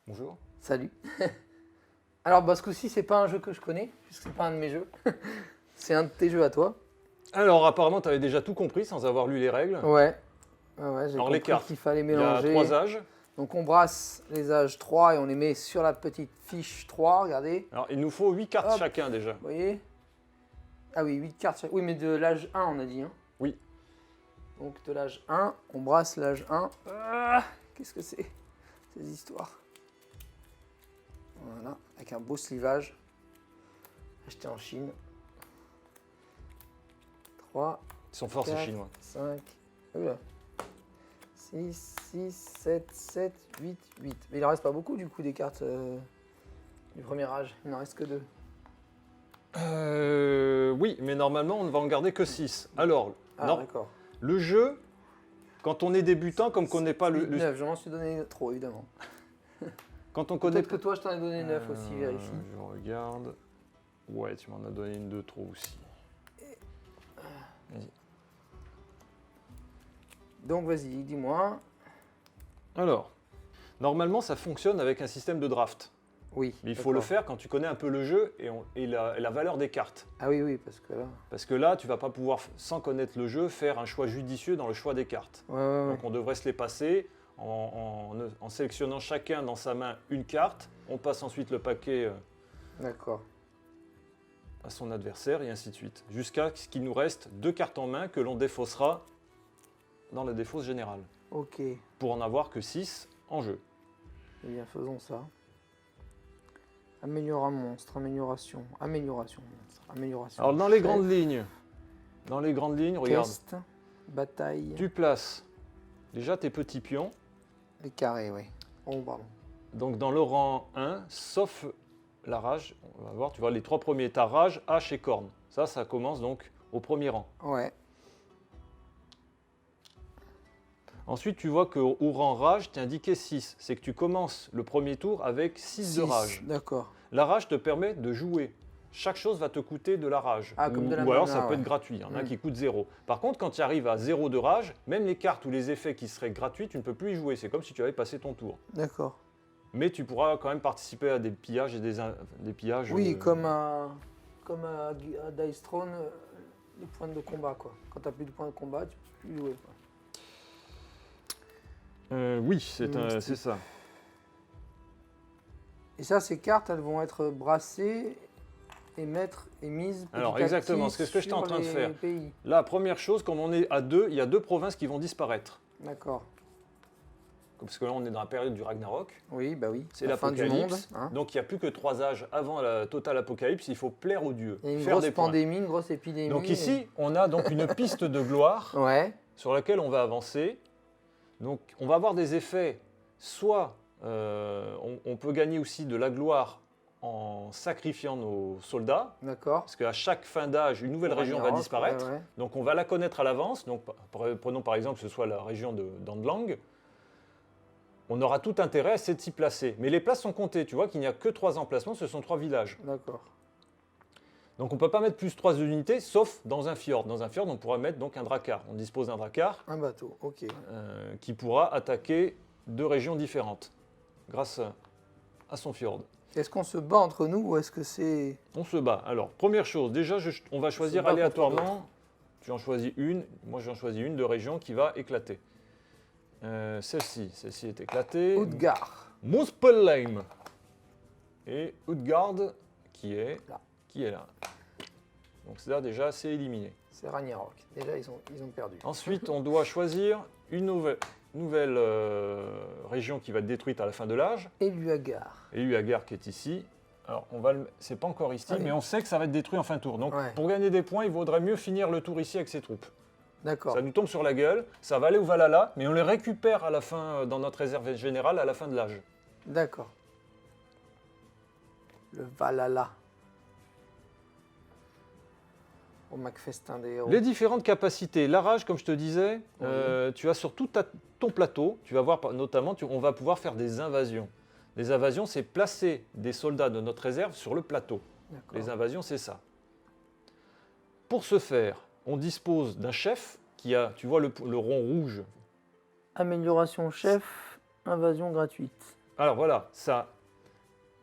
Bonjour. Salut. Alors bah, ce coup-ci, c'est pas un jeu que je connais, puisque c'est pas un de mes jeux. C'est un de tes jeux à toi. Alors apparemment, tu avais déjà tout compris sans avoir lu les règles. Ouais. J'ai Alors les compris cartes, qu'il fallait il y a mélanger. 3 âges. Donc on brasse les âges 3 et on les met sur la petite fiche 3, regardez. Alors il nous faut 8 cartes Hop. chacun déjà. Vous voyez? Ah oui, 8 cartes. Oui, mais de l'âge 1, on a dit. Hein. Oui. Donc de l'âge 1, on brasse l'âge 1. Ah, qu'est-ce que c'est, ces histoires? Voilà, avec un beau slivage. Acheté en Chine. 3, Ils sont forts ces 4, Chinois. 5, 6, 6, 7, 7, 8, 8. Mais il en reste pas beaucoup du coup des cartes du premier âge. Il n'en reste que 2. Oui, mais normalement, on ne va en garder que 6. Alors, Ah non, d'accord. le jeu, quand on est débutant, comme qu'on n'est pas le... 9, je m'en suis donné trop évidemment. Quand on connaît... Peut-être que toi je t'en ai donné 9 aussi, vérifie. Je regarde. Ouais, tu m'en as donné une de trop aussi. Vas-y. Donc vas-y, dis-moi. Alors, normalement, ça fonctionne avec un système de draft. Oui. Mais il faut le faire quand tu connais un peu le jeu et la valeur des cartes. Ah oui, oui, parce que là... Parce que là, tu vas pas pouvoir, sans connaître le jeu, faire un choix judicieux dans le choix des cartes. Ouais. Donc on devrait se les passer en sélectionnant chacun dans sa main une carte. On passe ensuite le paquet D'accord. à son adversaire et ainsi de suite. Jusqu'à ce qu'il nous reste 2 cartes en main que l'on défaussera dans la défausse générale. Ok. Pour en avoir que 6 en jeu. Eh bien, faisons ça. Améliorer un monstre, amélioration, monstre, amélioration. Alors dans les chef, grandes lignes, regarde, Quest, bataille, tu places déjà tes petits pions. les carrés, oui. Oh, pardon. Donc dans le rang 1, sauf la rage, on va voir, tu vois les 3 premiers, ta rage, hache et corne. Ça commence donc au premier rang. Ouais. Ensuite, tu vois qu'au rang rage, tu es indiqué 6. C'est que tu commences le premier tour avec 6 de rage. D'accord. La rage te permet de jouer. Chaque chose va te coûter de la rage. Ah, comme de la ou alors mana, ça peut ouais. être gratuit. Il y en a Mm. qui coûtent 0. Par contre, quand tu arrives à 0 de rage, même les cartes ou les effets qui seraient gratuits, tu ne peux plus y jouer. C'est comme si tu avais passé ton tour. D'accord. Mais tu pourras quand même participer à des pillages et des pillages. Oui, comme à Dice Throne, les points de combat, quoi. Quand tu n'as plus de points de combat, tu peux plus jouer, quoi. Oui, c'est ça. Et ça, ces cartes, elles vont être brassées et mises Alors, petit à exactement, petit c'est ce que j'étais en sur train de les faire. pays. La première chose, comme on est à 2, il y a 2 provinces qui vont disparaître. D'accord. Parce que là, on est dans la période du Ragnarok. Oui, bah oui. C'est la fin du monde. l'apocalypse. Hein. Donc, il n'y a plus que 3 âges avant la totale apocalypse. Il faut plaire aux dieux. Il y a une faire grosse des points. pandémie, une grosse épidémie. Donc ici, on a donc une piste de gloire Ouais. sur laquelle on va avancer. Donc, on va avoir des effets. Soit on peut gagner aussi de la gloire en sacrifiant nos soldats. D'accord. Parce qu'à chaque fin d'âge, une nouvelle région va disparaître. Ouais. Donc on va la connaître à l'avance. Donc prenons par exemple que ce soit la région d'Andlang. On aura tout intérêt à s'y placer. Mais les places sont comptées. Tu vois qu'il n'y a que 3 emplacements, ce sont 3 villages. D'accord. Donc on ne peut pas mettre plus 3 unités, sauf dans un fjord. Dans un fjord, on pourra mettre donc un drakkar. On dispose d'un drakkar Un bateau, ok. qui pourra attaquer 2 régions différentes grâce à son fjord. Est-ce qu'on se bat entre nous ou est-ce que c'est... On se bat. Alors, première chose, déjà, on va choisir bat contre aléatoirement. Tu en choisis une, moi j'en choisis une de région qui va éclater. Celle-ci est éclatée. Utgard. Muspelheim. Et Utgard qui est là. Donc ça déjà, c'est éliminé. C'est Ragnarok. Déjà, ils ont perdu. Ensuite, on doit choisir une nouvelle région qui va être détruite à la fin de l'âge. Eluagar. Et Agar qui est ici. Alors, c'est pas encore ici, Ah oui. mais on sait que ça va être détruit en fin de tour. Donc, Ouais. pour gagner des points, il vaudrait mieux finir le tour ici avec ses troupes. D'accord. Ça nous tombe sur la gueule, ça va aller au Valhalla, mais on les récupère à la fin, dans notre réserve générale, à la fin de l'âge. D'accord. Le Valhalla. Au McFestin des héros. Les différentes capacités. La rage, comme je te disais, Oui. tu as sur tout ton plateau, tu vas voir notamment, on va pouvoir faire des invasions. Les invasions, c'est placer des soldats de notre réserve sur le plateau. Les invasions, c'est ça. Pour ce faire, on dispose d'un chef qui a, tu vois le rond rouge. Amélioration chef, invasion gratuite. Alors voilà, ça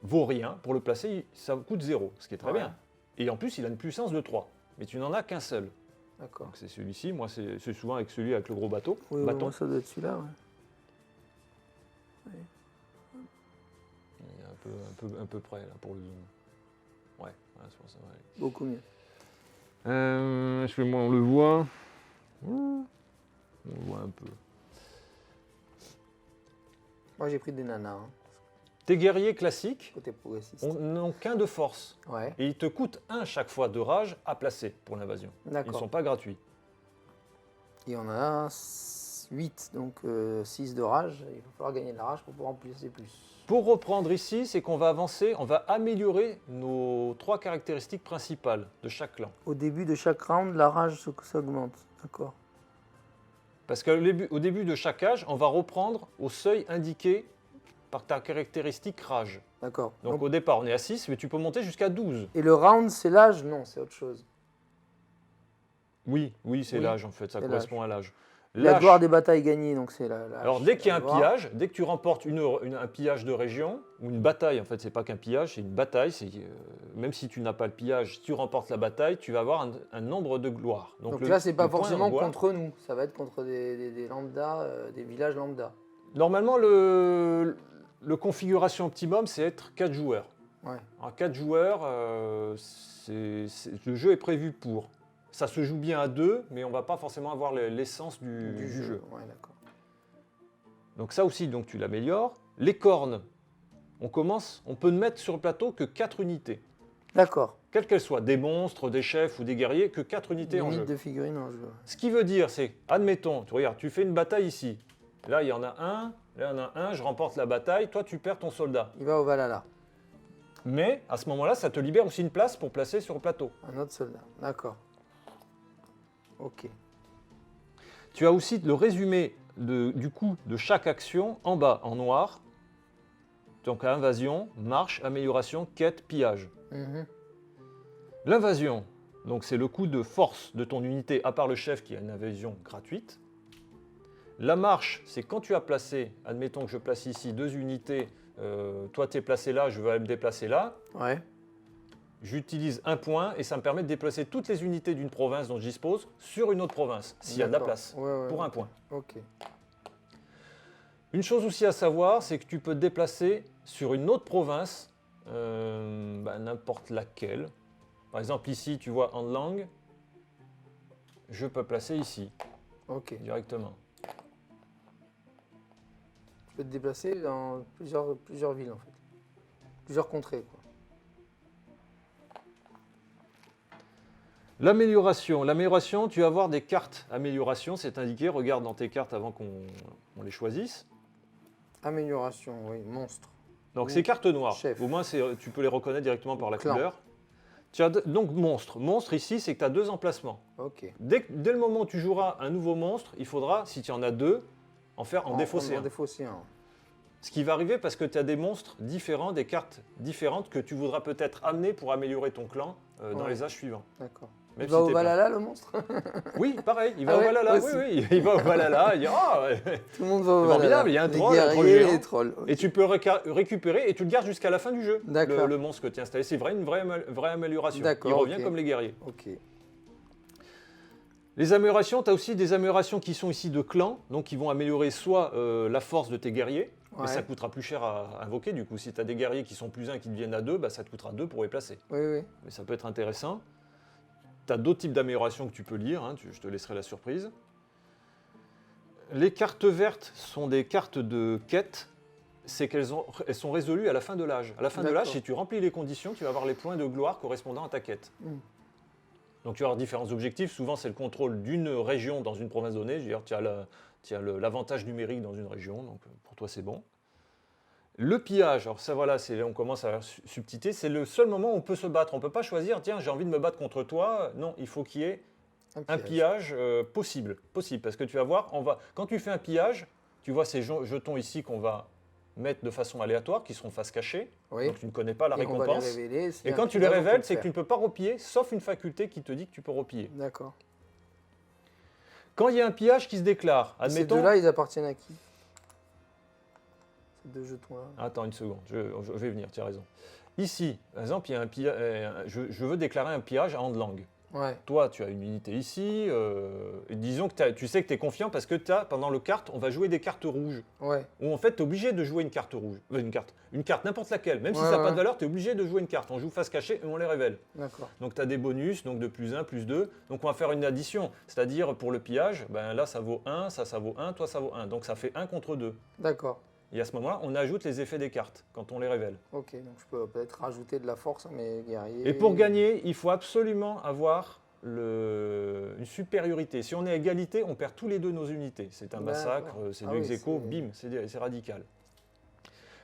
vaut rien. Pour le placer, ça coûte 0, ce qui est très Ouais. bien. Et en plus, il a une puissance de 3. Mais tu n'en as qu'un seul. D'accord. Donc c'est celui-ci. Moi, c'est souvent avec celui avec le gros bateau. Oui, bâton. moi, ça doit être celui-là. Ouais. Il est un peu près là pour le zoom. Ouais, voilà, c'est pour ça. Ouais. Beaucoup mieux. Est-ce que moi on le voit? On le voit un peu. Moi, j'ai pris des nanas, hein, Tes guerriers classiques côté progressiste. n'ont qu'un de force. Ouais, Et ils te coûtent un chaque fois de rage à placer pour l'invasion. Ils ne d'accord. sont pas gratuits. Et on a 8, donc 6 de rage. Il va falloir gagner de la rage pour pouvoir en placer plus. Pour reprendre ici, c'est qu'on va avancer, on va améliorer nos 3 caractéristiques principales de chaque clan. Au début de chaque round, la rage s'augmente. D'accord. Parce qu'au début de chaque âge, on va reprendre au seuil indiqué par ta caractéristique rage. D'accord. Donc Donc, au départ, on est à 6, mais tu peux monter jusqu'à 12. et le round, c'est l'âge? Non, c'est autre chose. Oui, c'est Oui, l'âge en fait, ça c'est correspond à l'âge. La L'âge. gloire des batailles gagnées, donc c'est l'âge. Alors dès qu'il y a un la gloire. pillage, dès que tu remportes un pillage de région, ou une bataille, en fait c'est pas qu'un pillage, c'est une bataille, même si tu n'as pas le pillage, si tu remportes la bataille, tu vas avoir un nombre de gloire. Donc là, c'est pas le point en forcément gloire- contre nous, ça va être contre des lambda, des villages lambda. Normalement, le configuration optimum, c'est être 4 joueurs. Ouais. Alors 4 joueurs, le jeu est prévu pour. Ça se joue bien à 2, mais on va pas forcément avoir l'essence du jeu. Ouais, d'accord. Donc ça aussi, donc tu l'améliores. Les cornes, on peut ne mettre sur le plateau que 4 unités. D'accord. Quelles qu'elles soient, des monstres, des chefs ou des guerriers, que 4 unités en Limite jeu. de figurines en jeu. Ce qui veut dire, c'est, admettons, tu fais une bataille ici. Là, il y en a un, là, il y en a un, je remporte la bataille, toi, tu perds ton soldat. Il va au Valhalla, Mais, à ce moment-là, ça te libère aussi une place pour placer sur le plateau. un autre soldat. D'accord. Ok. Tu as aussi le résumé du coût de chaque action en bas, en noir. Donc, invasion, marche, amélioration, quête, pillage. Mhm. L'invasion, donc c'est le coût de force de ton unité, à part le chef qui a une invasion gratuite. La marche, c'est quand tu as placé, admettons que je place ici 2 unités, toi tu es placé là, je veux aller me déplacer là, Ouais. j'utilise un point et ça me permet de déplacer toutes les unités d'une province dont je dispose sur une autre province, s'il y a de la D'accord. place, Ouais, pour un point. Ok. Une chose aussi à savoir, c'est que tu peux te déplacer sur une autre province, n'importe laquelle. Par exemple, ici, tu vois Andlang, je peux placer ici, Ok. directement. Tu peux te déplacer dans plusieurs villes en fait. Plusieurs contrées quoi. L'amélioration, tu vas avoir des cartes amélioration, c'est indiqué, regarde dans tes cartes avant qu'on les choisisse. Amélioration, oui, monstre. Donc Oui. c'est cartes noires, Chef. au moins tu peux les reconnaître directement par la Clan. couleur. Tu as donc monstre. Monstre ici, c'est que tu as 2 emplacements. Ok. Dès le moment où tu joueras un nouveau monstre, il faudra, si tu en as 2, en défausser En un. défausser un. Ce qui va arriver parce que tu as des monstres différents, des cartes différentes que tu voudras peut-être amener pour améliorer ton clan dans Ouais. les âges suivants. D'accord. Même Il va si au t'es plein. Valhalla le monstre? Oui, pareil, il va Ah au ouais, Valhalla. aussi. Oui, il va au Valhalla. Il dit, ah, ouais. Tout le monde va au C'est Valhalla. formidable, il y a un Les troll, un troll guerriers, géant. les trolls. ok. Et tu peux récupérer et tu le gardes jusqu'à la fin du jeu, D'accord. le monstre que tu as installé. C'est une vraie amélioration. D'accord, Il revient ok. comme les guerriers. Ok. Les améliorations, tu as aussi des améliorations qui sont ici de clans, donc qui vont améliorer soit la force de tes guerriers, mais Ouais. ça coûtera plus cher à invoquer. Du coup, si tu as des guerriers qui sont plus 1 qui deviennent à 2, bah, ça te coûtera 2 pour les placer. Oui, oui. Mais ça peut être intéressant. Tu as d'autres types d'améliorations que tu peux lire, hein, je te laisserai la surprise. Les cartes vertes sont des cartes de quête, c'est qu'elles sont résolues à la fin de l'âge. À la fin de l'âge, D'accord. si tu remplis les conditions, tu vas avoir les points de gloire correspondant à ta quête. Mm. Donc tu vas avoir différents objectifs, souvent c'est le contrôle d'une région dans une province donnée, je veux dire, tu as l'avantage numérique dans une région, donc pour toi c'est bon. Le pillage, alors ça voilà, c'est là on commence à subtilité, c'est le seul moment où on peut se battre. On ne peut pas choisir, tiens, j'ai envie de me battre contre toi. Non, il faut qu'il y ait un pillage possible, parce que tu vas voir, quand tu fais un pillage, tu vois ces jetons ici qu'on va mettre de façon aléatoire, qui seront face cachée, Oui. donc tu ne connais pas la Et on va les récompense. révéler. S'il y Et a quand un tu les pillage, on peut révèles, le c'est que faire. tu ne peux pas repiller, sauf une faculté qui te dit que tu peux repiller. D'accord. Quand il y a un pillage qui se déclare, Ces admettons... deux-là, ils appartiennent à qui? Ces deux jetons-là. Attends une seconde, je vais venir, tu as raison. Ici, par exemple, il y a un pillage, je veux déclarer un pillage à Andlang. Ouais, Toi, tu as une unité ici. Et disons que tu sais que tu es confiant parce que pendant le kart, on va jouer des cartes rouges. ouais, Où en fait, tu es obligé de jouer une carte rouge. Une carte, n'importe laquelle. Même si Ouais, ça n'a pas ouais. de valeur, tu es obligé de jouer une carte. On joue face cachée et on les révèle. d'accord. Donc tu as des bonus, donc de plus 1, plus 2. Donc on va faire une addition. C'est-à-dire pour le pillage, ben là ça vaut 1, ça vaut 1, toi ça vaut 1. Donc ça fait 1 contre 2. D'accord. Et à ce moment-là, on ajoute les effets des cartes quand on les révèle. Ok, donc je peux peut-être rajouter de la force à mes guerriers. Et pour gagner, il faut absolument avoir une supériorité. Si on est à égalité, on perd tous les deux nos unités. C'est un massacre, D'accord. c'est Ah du oui, ex aequo, c'est- bim, c'est radical.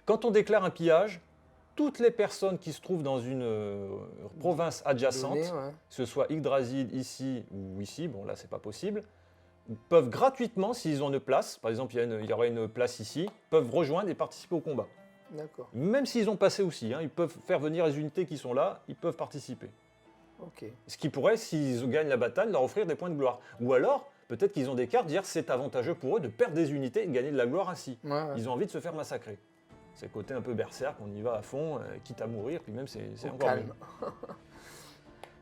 Quand on déclare un pillage, toutes les personnes qui se trouvent dans une province adjacente, Donné, ouais. que ce soit Yggdrasil ici ou ici, bon là c'est pas possible, peuvent gratuitement, s'ils ont une place, par exemple il y aurait une place ici, peuvent rejoindre et participer au combat. D'accord. Même s'ils ont passé aussi, hein, ils peuvent faire venir les unités qui sont là, ils peuvent participer. Ok. Ce qui pourrait, s'ils gagnent la bataille, leur offrir des points de gloire. Ou alors, peut-être qu'ils ont des cartes, dire c'est avantageux pour eux de perdre des unités et de gagner de la gloire ainsi. Ouais, ouais. Ils ont envie de se faire massacrer. C'est le côté un peu berserk, on y va à fond, quitte à mourir, puis même c'est Au encore calme. mieux.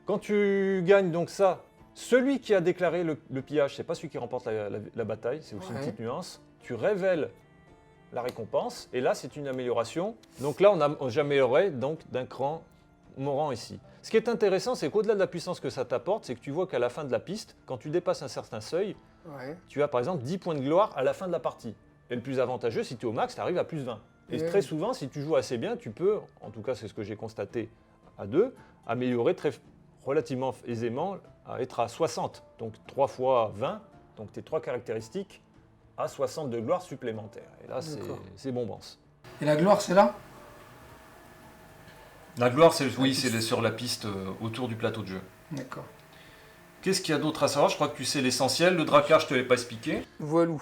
Quand tu gagnes donc ça, celui qui a déclaré le pillage, c'est pas celui qui remporte la bataille, c'est aussi une Ouais. petite nuance. Tu révèles la récompense, et là c'est une amélioration. Donc là on j'améliorerait donc d'un cran mon rang ici. Ce qui est intéressant, c'est qu'au-delà de la puissance que ça t'apporte, c'est que tu vois qu'à la fin de la piste, quand tu dépasses un certain seuil, Ouais. tu as par exemple 10 points de gloire à la fin de la partie. Et le plus avantageux, si tu es au max, tu arrives à plus 20. Et Ouais. très souvent, si tu joues assez bien, tu peux, en tout cas c'est ce que j'ai constaté à 2, améliorer relativement aisément à être à 60. Donc 3 fois 20, donc tes 3 caractéristiques à 60 de gloire supplémentaire. Et là, D'accord. c'est bombance. Et la gloire, c'est là? La gloire, c'est sur la piste autour du plateau de jeu. D'accord. Qu'est-ce qu'il y a d'autre à savoir? Je crois que tu sais l'essentiel. Le dracard, je ne te l'ai pas expliqué. Voilou.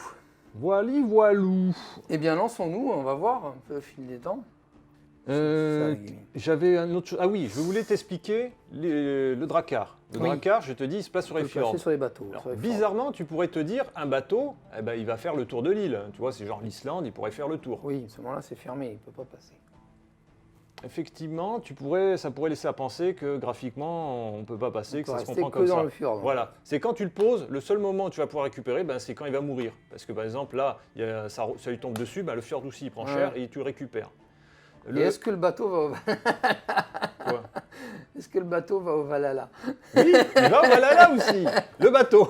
Voilou. Eh bien, lançons-nous, on va voir un peu au fil des temps. J'avais un autre chose. Ah oui, je voulais t'expliquer le dracard. Le Oui. dracard, je te dis, il se passe sur On les peut le placer fjords. sur les bateaux. Alors, sur les bizarrement, tu pourrais te dire, un bateau, eh ben, il va faire le tour de l'île. Tu vois, c'est genre l'Islande, il pourrait faire le tour. forts. Oui, à ce moment-là, c'est fermé, il ne peut pas passer. Effectivement, ça pourrait laisser à penser que graphiquement, on ne peut pas passer, On que peut ça se rester comprend que comme dans ça. le fjord. Voilà, c'est quand tu le poses, le seul moment où tu vas pouvoir récupérer, ben, c'est quand il va mourir. Parce que par exemple, là, ça lui tombe dessus, ben, le fjord aussi, il prend Ouais. cher et tu le récupères. Et est-ce que le bateau va au... Quoi Est-ce que le bateau va au Valhalla? Oui, il va au Valhalla aussi, le bateau.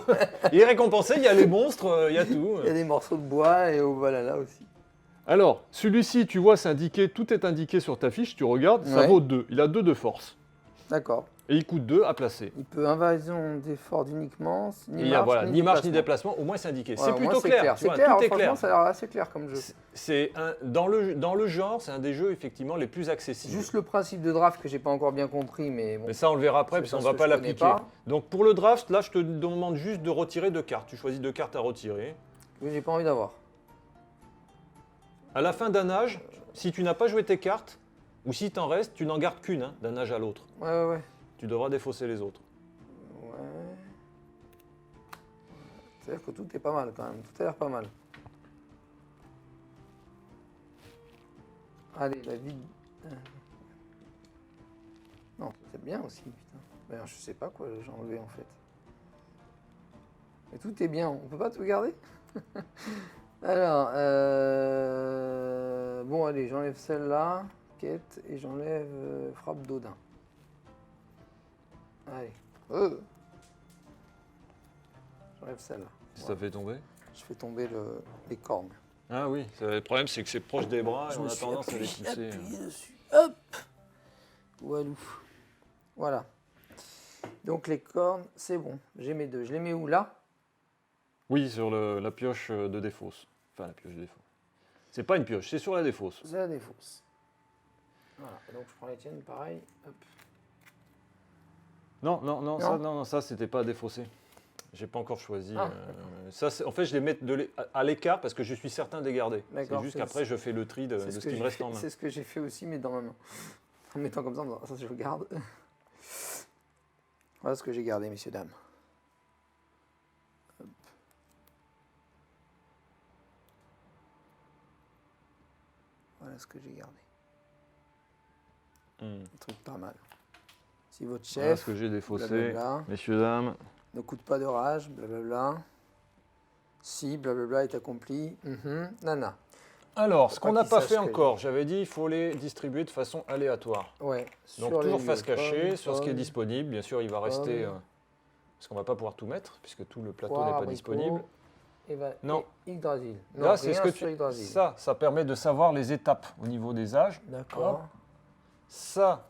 Il est récompensé, il y a les monstres, il y a tout. Il y a des morceaux de bois et au Valhalla aussi. Alors, celui-ci, tu vois, c'est indiqué, tout est indiqué sur ta fiche, tu regardes, ça Ouais. vaut 2. Il a 2 de force. D'accord. Et il coûte 2 à placer. Il peut invasion des forts uniquement, Et il y a, voilà, ni marche ni déplacement, au moins c'est indiqué. Ouais, c'est au moins, plutôt clair. tu C'est vois, clair, tout est franchement, clair. ça a l'air assez clair comme jeu. Dans le genre, c'est un des jeux effectivement les plus accessibles. Juste le principe de draft que j'ai pas encore bien compris, mais bon. Mais ça, on le verra après, C'est parce qu'on parce va que pas je connais l'appliquer. pas. Donc pour le draft, là, je te demande juste de retirer 2 cartes. Tu choisis 2 cartes à retirer. Que j'ai pas envie d'avoir. À la fin d'un âge, si tu n'as pas joué tes cartes, ou si t'en restes, tu n'en gardes qu'une hein, d'un âge à l'autre. Ouais, ouais, ouais. Tu devras défausser les autres. Ouais. C'est-à-dire que tout est pas mal quand même. Tout a l'air pas mal. Allez, la vie. Non, c'est bien aussi, putain. D'ailleurs, je sais pas quoi j'ai enlevé en fait. Mais tout est bien. On peut pas tout garder? Alors, bon, allez, j'enlève celle-là, quête, et j'enlève frappe d'Odin. Allez. J'enlève celle-là. Ça fait tomber. Je fais tomber les cornes. Ah oui, le problème c'est que c'est proche des bras et Je on me a suis tendance à les appuyé pousser. dessus. Hop. Walou. Voilà. Donc les cornes, c'est bon. J'ai mes 2. Je les mets où là? Oui, sur la pioche de défausse. Enfin, la pioche de défausse. C'est pas une pioche, c'est sur la défausse. C'est la défausse. Voilà. Et donc je prends les tiennes, pareil. Hop. Non, ça c'était pas défaussé. J'ai pas encore choisi. Ah, En fait, je les mets à l'écart parce que je suis certain de les garder. C'est D'accord, juste c'est- qu'après, je fais le tri de ce qui me reste en main. C'est ce que j'ai fait aussi, mais dans ma main. En mettant comme ça, ça je le garde. Voilà ce que j'ai gardé, messieurs, dames. Hop. Voilà ce que j'ai gardé. Hmm. Un truc pas mal. Si votre Voilà chef, ce que j'ai défaussé, blablabla, messieurs, dames. ne coûte pas de rage, blablabla. Si, blablabla est accompli. Nana. Alors, Faut ce pas qu'on n'a qu'ils pas sachent fait ce que encore, j'avais dit, il faut les distribuer de façon aléatoire. Ouais. Donc sur toujours les face lieux. cachée, Pomme, sur ce qui est pomme, disponible. Bien sûr, il va rester... pomme, parce qu'on ne va pas pouvoir tout mettre, puisque tout le plateau poire, n'est pas abricot, disponible. Non. Et Yggdrasil. Non, Là, c'est ce rien que sur Yggdrasil. ça permet de savoir les étapes au niveau des âges. D'accord. Ça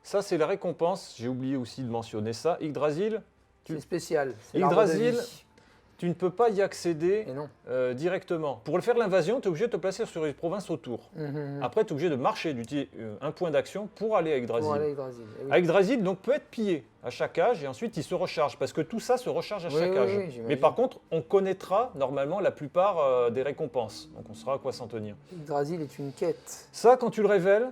c'est la récompense. J'ai oublié aussi de mentionner ça. Yggdrasil, C'est spécial. C'est l'arbre de Yggdrasil, vie. tu ne peux pas y accéder Et non. directement. Pour faire l'invasion, tu es obligé de te placer sur une province autour. Après, tu es obligé de marcher, d'utiliser un point d'action pour aller à Yggdrasil. Pour aller à Yggdrasil. Eh oui. À Yggdrasil, donc, peut être pillé à chaque âge et ensuite il se recharge parce que tout ça se recharge à chaque âge. j'imagine. Mais par contre, on connaîtra normalement la plupart des récompenses. Donc on saura à quoi s'en tenir. Yggdrasil est une quête. Ça, quand tu le révèles,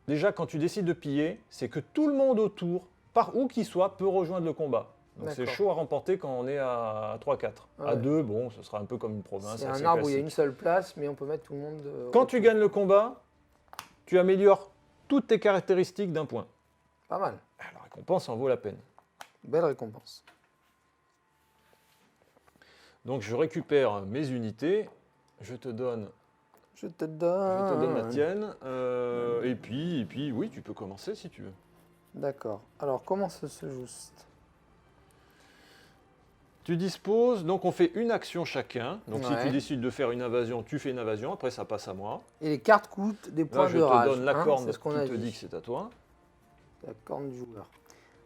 déjà quand tu décides de piller, c'est que tout le monde autour, par où qu'il soit, peut rejoindre le combat. Donc c'est D'accord. chaud à remporter quand on est à 3-4. À Ouais. 2, bon, ce sera un peu comme une province. C'est assez un arbre où il y a classique. une seule place, mais on peut mettre tout le monde. Quand tu gagnes le combat, tu améliores toutes tes caractéristiques d'un point. Pas mal. La récompense en vaut la peine. Belle récompense. Donc je récupère mes unités, je te donne, Je te je te donne la donne. tienne, et puis oui, tu peux commencer si tu veux. D'accord. Alors, comment ça se juste? Tu disposes, donc on fait une action chacun. Donc si Ouais. tu décides de faire une invasion, tu fais une invasion, après ça passe à moi. Et les cartes coûtent des points Là je de te rage. donne la hein, corne c'est ce qu'on qui a te dit. dit que c'est à toi. La corne du joueur.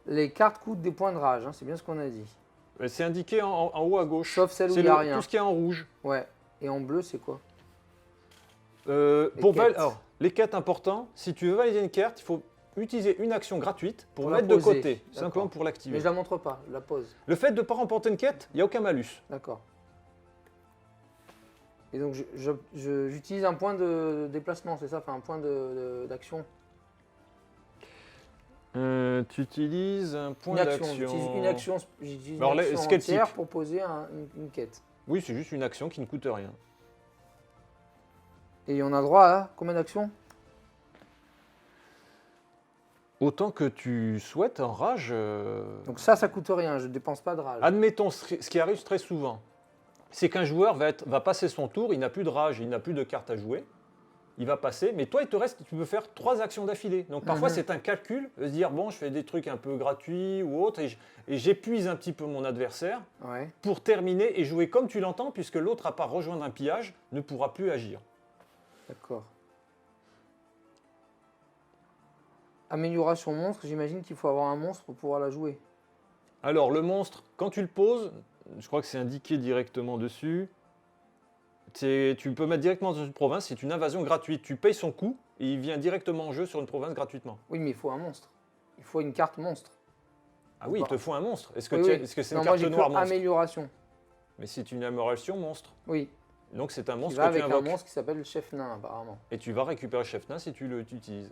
Les cartes coûtent des points de rage, hein, c'est bien ce qu'on a dit. C'est indiqué en haut à gauche. Sauf celle où C'est il n'y a rien. tout ce qui est en rouge. Ouais. Et en bleu, c'est quoi? Alors, quêtes. les quêtes importantes, si tu veux valider une carte, il faut utiliser une action gratuite pour Pour la mettre de poser. côté, D'accord. simplement pour Mais l'activer. je la montre pas, je la pose. Le fait de ne pas remporter une quête, il n'y a aucun malus. D'accord. Et donc, j'utilise un point de déplacement, c'est ça? Enfin, un point d'action. Tu utilises un point Une action. d'action. J'utilise Alors, une action ce quel entière type pour poser une quête. Oui, c'est juste une action qui ne coûte rien. Et on a droit à combien d'actions? Autant que tu souhaites en rage. Donc ça coûte rien, je ne dépense pas de rage. Admettons, ce qui arrive très souvent, c'est qu'un joueur va passer son tour, il n'a plus de rage, il n'a plus de cartes à jouer. Il va passer, mais toi, il te reste, tu peux faire 3 actions d'affilée. Donc parfois, c'est un calcul, de se dire, bon, je fais des trucs un peu gratuits ou autres, et j'épuise un petit peu mon adversaire Ouais. pour terminer et jouer comme tu l'entends, puisque l'autre, à part rejoindre un pillage, ne pourra plus agir. D'accord. Amélioration monstre, j'imagine qu'il faut avoir un monstre pour pouvoir la jouer. Alors, le monstre, quand tu le poses, je crois que c'est indiqué directement dessus, tu peux mettre directement dans une province, c'est une invasion gratuite. Tu payes son coût et il vient directement en jeu sur une province gratuitement. Oui, mais il faut un monstre. Il faut une carte monstre. Ah oui, il te faut un monstre. Est-ce que Oui, tu- oui. est-ce que c'est Non, une moi, carte j'ai noire que monstre? amélioration. Mais c'est une amélioration monstre. Oui. Donc c'est un Qui monstre va que tu avec un invoques. monstre qui s'appelle le chef nain, apparemment. Et tu vas récupérer le chef nain si tu l'utilises.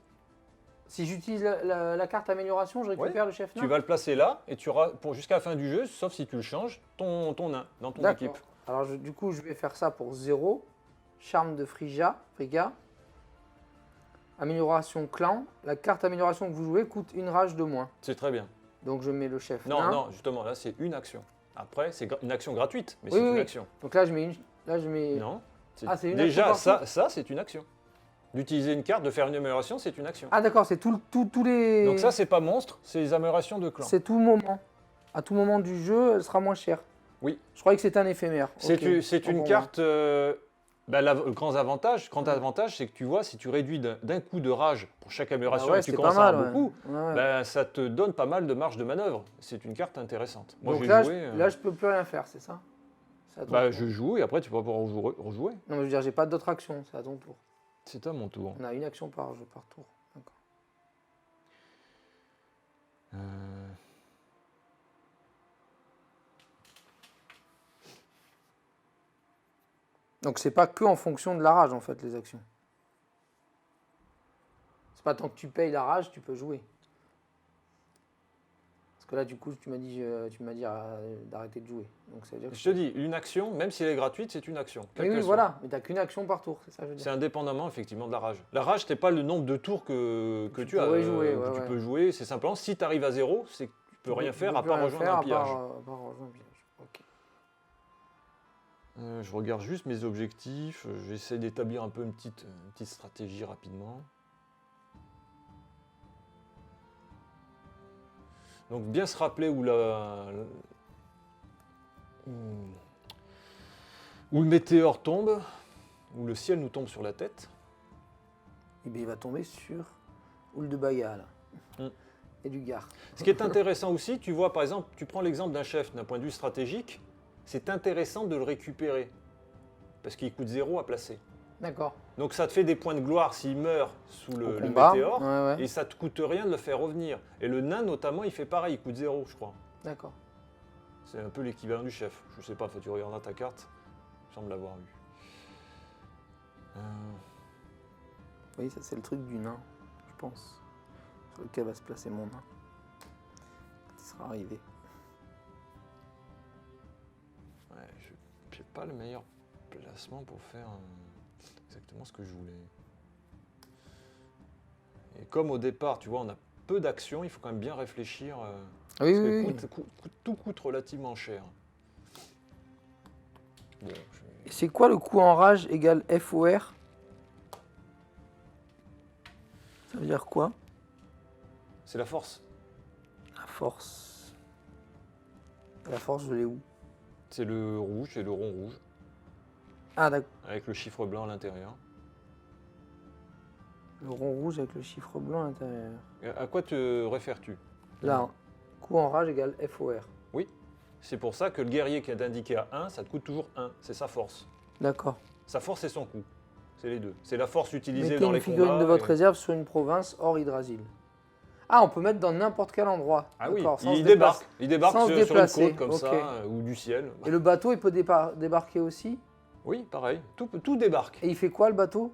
Si j'utilise la carte amélioration, je récupère le chef nain. Tu vas le placer là et tu auras, jusqu'à la fin du jeu, sauf si tu le changes, ton nain dans ton D'accord. équipe. Alors du coup, je vais faire ça pour 0. Charme de Friga. Amélioration clan. La carte amélioration que vous jouez coûte une rage de moins. C'est très bien. Donc je mets le chef Non, nain. non, justement, là c'est une action. Après, c'est une action gratuite, mais Oui, c'est oui, une oui. action. Donc là, je mets une. Là, je mets. Non. Ah, c'est une Déjà, action par ça c'est une action. D'utiliser une carte, de faire une amélioration, c'est une action. Ah d'accord, c'est tous les. Donc ça, c'est pas monstre, c'est les améliorations de clan. C'est tout moment. À tout moment du jeu, elle sera moins chère. Oui. Je croyais que c'était un éphémère. C'est Ok. c'est Autant une pour carte. Le grand avantage, c'est que tu vois, si tu réduis d'un coup de rage pour chaque moi. amélioration Ah ouais, et que tu c'est commences pas à mal, avoir beaucoup, ouais. Ouais. ben, ça te donne pas mal de marge de manœuvre. C'est une carte intéressante. Moi, Donc j'ai là, joué. là, je peux plus rien faire, c'est ça? C'est à ton tour. Je joue et après tu pourras rejouer. Non, mais je veux dire, j'ai pas d'autres actions, c'est à ton tour. C'est à mon tour. On a une action par jeu, par tour. D'accord. Euh, Donc c'est pas que en fonction de la rage en fait les actions. C'est pas tant que tu payes la rage, tu peux jouer. Parce que là, du coup, tu m'as dit d'arrêter de jouer. Donc, ça veut dire que Je te dis, une action, même si elle est gratuite, c'est une action. quelle oui, qu'elle soit. voilà. Mais tu n'as qu'une action par tour, c'est ça que je veux C'est dire. indépendamment effectivement de la rage. La rage, c'est pas le nombre de tours que Tu tu as, pourrais jouer, que ouais, tu ouais. peux jouer. C'est simplement si tu arrives à 0, c'est que tu peux rien faire peux à plus part rien rejoindre faire un à pillage. part rejoindre un pillage. Ok. Je regarde juste mes objectifs. J'essaie d'établir un peu une petite stratégie rapidement. Donc bien se rappeler où le météore tombe, où le ciel nous tombe sur la tête. Et bien, il va tomber sur Oul de Baga, là. Mm. Et du Gard. Ce qui est intéressant aussi, tu vois, par exemple, tu prends l'exemple d'un chef d'un point de vue stratégique, c'est intéressant de le récupérer, parce qu'il coûte 0 à placer. D'accord. Donc ça te fait des points de gloire s'il meurt sous Au le combat, météore, ouais, ouais. et ça te coûte rien de le faire revenir. Et le nain, notamment, il fait pareil, il coûte 0, je crois. D'accord. C'est un peu l'équivalent du chef. Je sais pas, faut que tu regardes ta carte, il semble l'avoir eu. Oui, ça, c'est le truc du nain, je pense. Sur lequel va se placer mon nain. Quand il sera arrivé. Ouais, je n'ai pas le meilleur placement pour faire exactement ce que je voulais. Et comme au départ, tu vois, on a peu d'actions, il faut quand même bien réfléchir. Ah oui, parce oui, que oui. tout coûte relativement cher. Bon, Et c'est quoi le coup en rage égale FOR? Ça veut dire quoi? c'est la force. La force. La force, je l'ai où? C'est le rouge, c'est le rond rouge, Ah, d'accord. avec le chiffre blanc à l'intérieur. Le rond rouge avec le chiffre blanc à l'intérieur. À quoi te réfères-tu? Là, coup en rage égale FOR. Oui, c'est pour ça que le guerrier qui est indiqué à 1, ça te coûte toujours 1, c'est sa force. D'accord. Sa force et son coup, c'est les deux. C'est la force utilisée Mettez dans une les figurine combats. de votre et- réserve sur une province hors Hydrasil. Ah, on peut mettre dans n'importe quel endroit. Ah oui, D'accord, sans il se débarque. déplacer. Il débarque Sans se sur une déplacer, côte comme ok. ça, ou du ciel. Et le bateau, il peut débarquer aussi. Oui, pareil, tout débarque. Et il fait quoi, le bateau?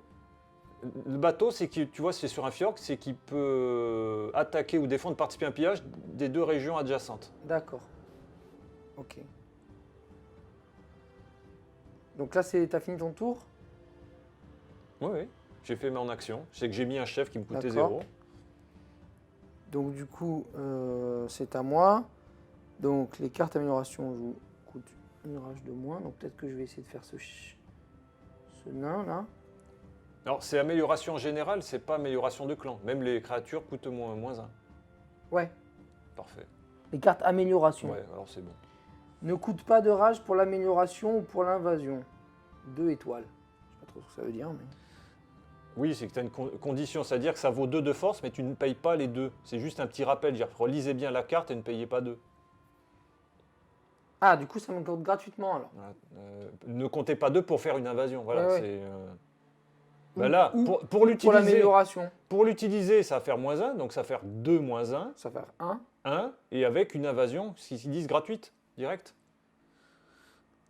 Le bateau, c'est que tu vois, c'est sur un fjord, c'est qu'il peut attaquer ou défendre, participer à un pillage des deux régions adjacentes. D'accord. Ok. Donc là, t'as fini ton tour? Oui, oui. J'ai fait mon action. C'est que j'ai mis un chef qui me coûtait D'accord. 0. Donc du coup, c'est à moi. Donc les cartes amélioration coûtent une rage de moins. Donc peut-être que je vais essayer de faire ce nain là. Alors, c'est amélioration générale, c'est pas amélioration de clan. Même les créatures coûtent moins 1. Ouais. Parfait. Les cartes amélioration. Ouais, alors c'est bon. Ne coûte pas de rage pour l'amélioration ou pour l'invasion. 2 étoiles. Je sais pas trop ce que ça veut dire, mais. Oui, c'est que tu as une condition, c'est-à-dire que ça vaut 2 de force, mais tu ne payes pas les 2. C'est juste un petit rappel, dire relisez bien la carte et ne payez pas 2. Ah, du coup, ça me compte gratuitement alors. Voilà. Ne comptez pas 2 pour faire une invasion. Voilà, Ouais, ouais. c'est. Ou- Bah là, ou pour pour l'utiliser, l'amélioration. ça va faire -1, donc ça va faire 2 -1, Ça va faire 1. 1, et avec une invasion, s'ils disent gratuite, direct.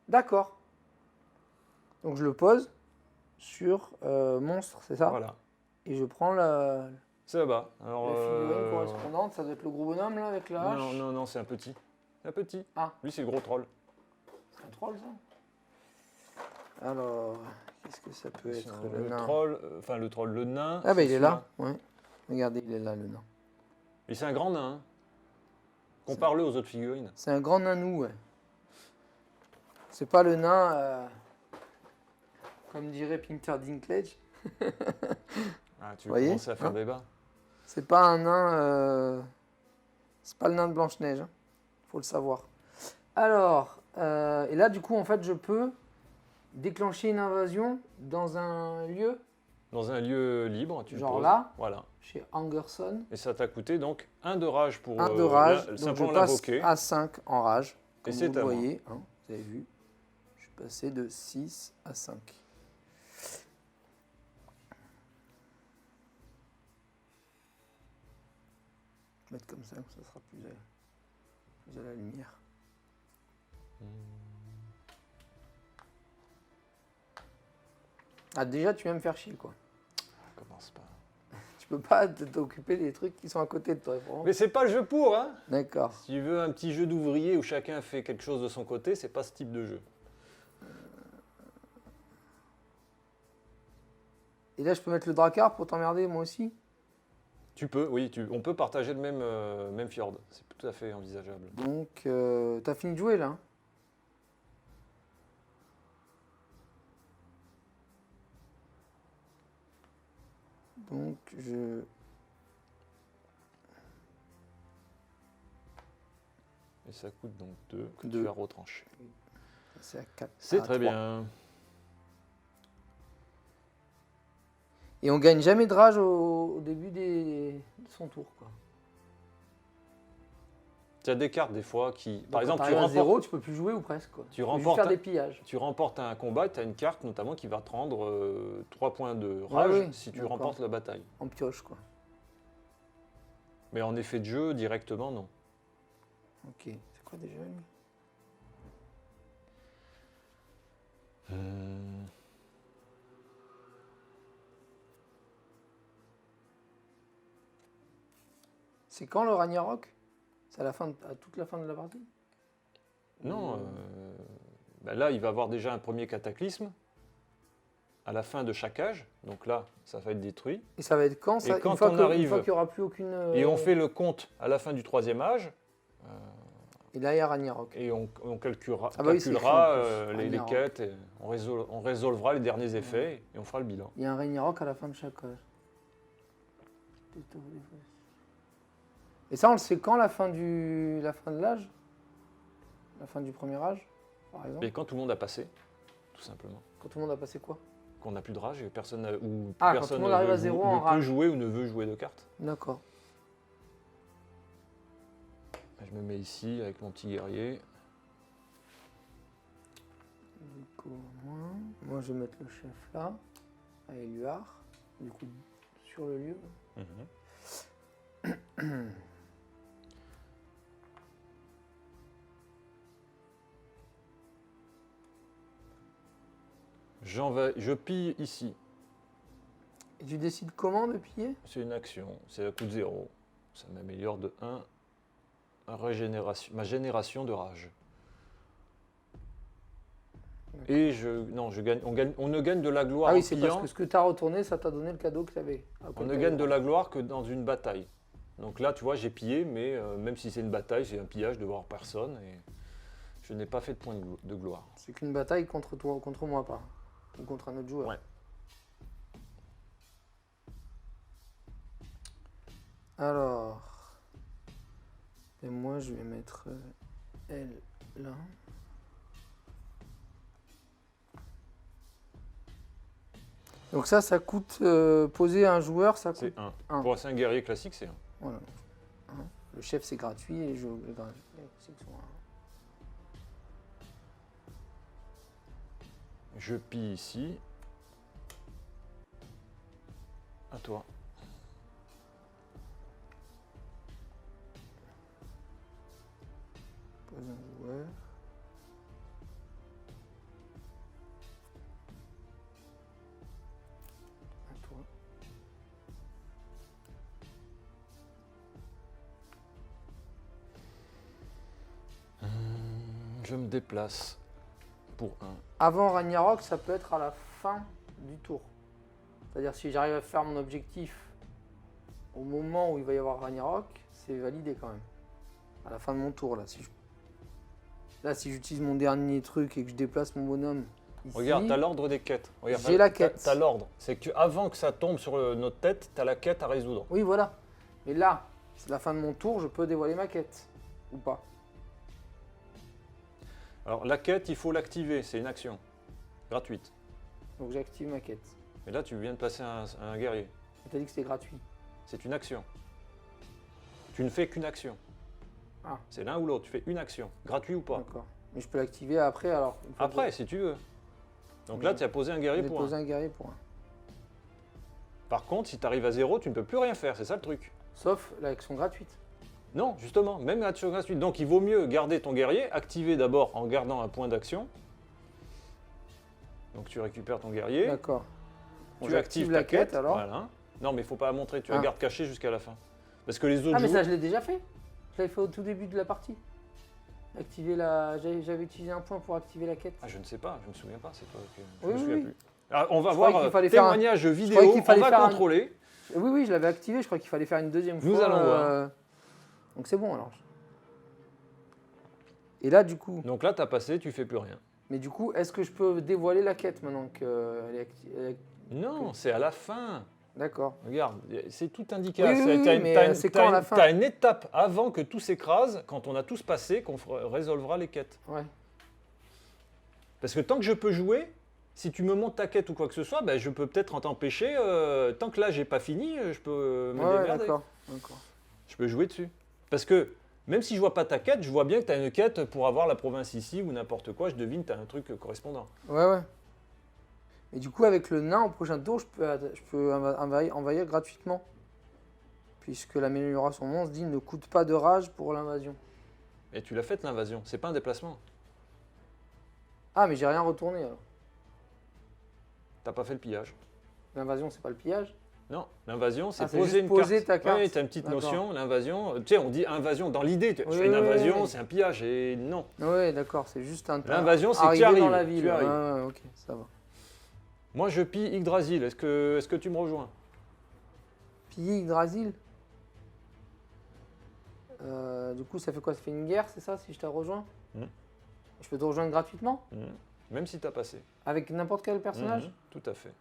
D'accord. Donc je le pose sur monstre, c'est ça? Voilà, Et je prends la c'est là-bas. Alors, figurine correspondante. Ça doit être le gros bonhomme là avec la hache. non, c'est un petit. Un petit. Ah. Lui, c'est le gros troll. C'est un troll ça? Alors, qu'est-ce que ça peut être Le nain? troll, le nain. Ah bah c'est il est celui-là. là, ouais. Regardez, il est là le nain. Et c'est un grand nain. Hein. Compare-le aux autres figurines. C'est un grand nanou, ouais. C'est pas le nain, comme dirait Peter Dinklage. Ah, tu veux Voyez, commencer à faire hein débat. C'est pas un nain. C'est pas le nain de Blanche-Neige. Hein. Faut le savoir. Alors, et là, du coup, en fait, je peux déclencher une invasion dans un lieu, Dans un lieu libre, tu genre poses. là, Voilà. chez Angerson. Et ça t'a coûté donc 1 de rage pour 1 de rage. Donc, je simplement passe l'invoquer. à 5 en rage. Comme c'est vous le à moi. voyez, hein, vous avez vu. Je suis passé de 6 à 5. Je vais mettre comme ça sera plus à la lumière. Ah, déjà, tu viens me faire chier, quoi. Commence pas. Tu peux pas t'occuper des trucs qui sont à côté de toi. Vraiment. Mais c'est pas le jeu pour, hein. D'accord. Si tu veux un petit jeu d'ouvrier où chacun fait quelque chose de son côté, c'est pas ce type de jeu. Et là, je peux mettre le Drakkar pour t'emmerder, moi aussi. Tu peux, oui, on peut partager le même fjord. C'est tout à fait envisageable. Donc, t'as fini de jouer, là, hein? Donc, Et ça coûte donc 2 que Deux. tu as retranché. c'est à 4. C'est très bien. Et on gagne jamais de rage au début de son tour, quoi. Tu as des cartes des fois qui... Donc, Par exemple, quand tu t'arrives à remportes, 0, tu peux plus jouer ou presque, quoi. Tu peux remportes juste faire un- des pillages. tu remportes un combat, tu as une carte notamment qui va te rendre 3 points de rage oui, si tu d'accord. remportes la bataille. En pioche, quoi. Mais en effet de jeu, directement, non. Ok. C'est quoi déjà, lui? C'est quand le Ragnarok? C'est à toute la fin de la partie? Non, ben là, il va avoir déjà un premier cataclysme à la fin de chaque âge. Donc là, ça va être détruit. Et ça va être quand, ça? Et quand une fois on que- arrive- Une fois qu'il n'y aura plus aucune... Et on fait le compte à la fin du 3e âge. Et là, il y a Ragnarok. Et on calculera, Ah bah oui, c'est écrit en calculera, plus. les Ragnarok. quêtes, et on résolvera les derniers effets et on fera le bilan. Il y a un Ragnarok à la fin de chaque âge. Et ça, on le sait quand, la fin de l'âge? La fin du premier âge, par exemple? Et quand tout le monde a passé, tout simplement. Quand tout le monde a passé quoi? Qu'on n'a plus de rage et personne, ou Ah, quand personne tout le monde arrive à ne- zéro ne en peut rage. jouer ou ne veut jouer de cartes. D'accord. Je me mets ici avec mon petit guerrier. Du coup, moi, je vais mettre le chef là, à Éluard. Du coup, sur le lieu. Je pille ici. Et tu décides comment de piller? C'est une action, c'est à coup de 0. Ça m'améliore de 1 ma génération de rage. Et on ne gagne de la gloire Ah oui, en c'est parce pillant. que ce que tu as retourné, ça t'a donné le cadeau que tu avais. On ne gagne de la gloire que dans une bataille. Donc là, tu vois, j'ai pillé, mais même si c'est une bataille, c'est un pillage de voir personne. Et je n'ai pas fait de point de gloire. C'est qu'une bataille contre toi, contre moi, pas. Ou contre un autre joueur. Ouais. Alors. Et moi, je vais mettre elle là. Donc ça coûte poser un joueur, ça coûte. C'est 1. Un. Pour un guerrier classique, c'est 1. Voilà. Hein. Le chef c'est gratuit et je. Je pille ici. À toi. Pose un joueur. À toi. Je me déplace pour 1. Avant Ragnarok, ça peut être à la fin du tour. C'est-à-dire si j'arrive à faire mon objectif au moment où il va y avoir Ragnarok, c'est validé quand même. À la fin de mon tour, là. Si j'utilise mon dernier truc et que je déplace mon bonhomme ici... Regarde, tu as l'ordre des quêtes. Regarde, J'ai la quête. Tu as l'ordre. C'est que avant que ça tombe sur notre tête, tu as la quête à résoudre. Oui, voilà. Mais là, c'est la fin de mon tour, je peux dévoiler ma quête. Ou pas. Alors la quête, il faut l'activer. C'est une action gratuite. Donc j'active ma quête. Mais là, tu viens de passer un guerrier. Tu as dit que c'était gratuit. C'est une action. Tu ne fais qu'une action. Ah. C'est l'un ou l'autre. Tu fais une action. Gratuit ou pas. D'accord. Mais je peux l'activer après alors. une fois Après, que si tu veux. Donc là, tu as posé un guerrier j'ai pour déposé 1. un guerrier pour un. Par contre, si tu arrives à 0, tu ne peux plus rien faire. C'est ça le truc. Sauf l'action gratuite. Non, justement, même action gratuite. Donc il vaut mieux garder ton guerrier, activer d'abord en gardant un point d'action. Donc tu récupères ton guerrier, D'accord. Bon, tu j'active actives la ta quête quête, alors. voilà. Non, mais il faut pas la montrer, tu la Ah. gardes cachée jusqu'à la fin. Parce que les autres Ah, mais ça, joueurs... je l'ai déjà fait. Je l'avais fait au tout début de la partie. Activer la. J'avais utilisé un point pour activer la quête. Ah, je ne sais pas, je me souviens pas, c'est toi que je Oui, me oui, souviens oui. plus. Ah, on va Je croyais voir qu'il fallait faire un- témoignage croyais vidéo, qu'il fallait on va faire un- contrôler. Oui, oui, je l'avais activé. Je crois qu'il fallait faire une deuxième fois. Nous allons voir. Donc c'est bon alors. Et là, du coup. Donc là, tu as passé, tu fais plus rien. Mais du coup, est-ce que je peux dévoiler la quête maintenant qu'elle est activée? Non, c'est à la fin. D'accord. Regarde, c'est tout indiqué. Oui, oui, oui, mais c'est quand à la fin? Tu as une étape avant que tout s'écrase, quand on a tous passé, qu'on résolvera les quêtes. Ouais. Parce que tant que je peux jouer, si tu me montes ta quête ou quoi que ce soit, ben, je peux peut-être en t'empêcher. Tant que là, j'ai pas fini, je peux me Ouais, démerder. d'accord. D'accord. Je peux jouer dessus. Parce que même si je vois pas ta quête, je vois bien que tu as une quête pour avoir la province ici ou n'importe quoi. Je devine que tu as un truc correspondant. Ouais, ouais. Et du coup, avec le nain, au prochain tour, je peux envahir gratuitement. Puisque l'amélioration monstre dit ne coûte pas de rage pour l'invasion. Et tu l'as fait l'invasion. C'est pas un déplacement. Ah, mais j'ai rien retourné alors. T'as pas fait le pillage. L'invasion, c'est pas le pillage? Non, l'invasion, c'est Ah, c'est poser juste une poser carte. ta carte. Oui, tu as une petite D'accord. notion, l'invasion. Tu sais, on dit invasion dans l'idée. Je Oui, fais une oui, invasion, oui. c'est un pillage. Et non. Ouais, d'accord, c'est juste un L'invasion, c'est que tu arriver dans arrives, la ville. tu arrives. Ouais, ouais, ok, ça va. Moi, je pille Yggdrasil. Est-ce que tu me rejoins? Piller Yggdrasil. Du coup, ça fait quoi? Ça fait une guerre, c'est ça, si je te rejoins? Mhm. Je peux te rejoindre gratuitement? Même si tu as passé. Avec n'importe quel personnage? Tout à fait.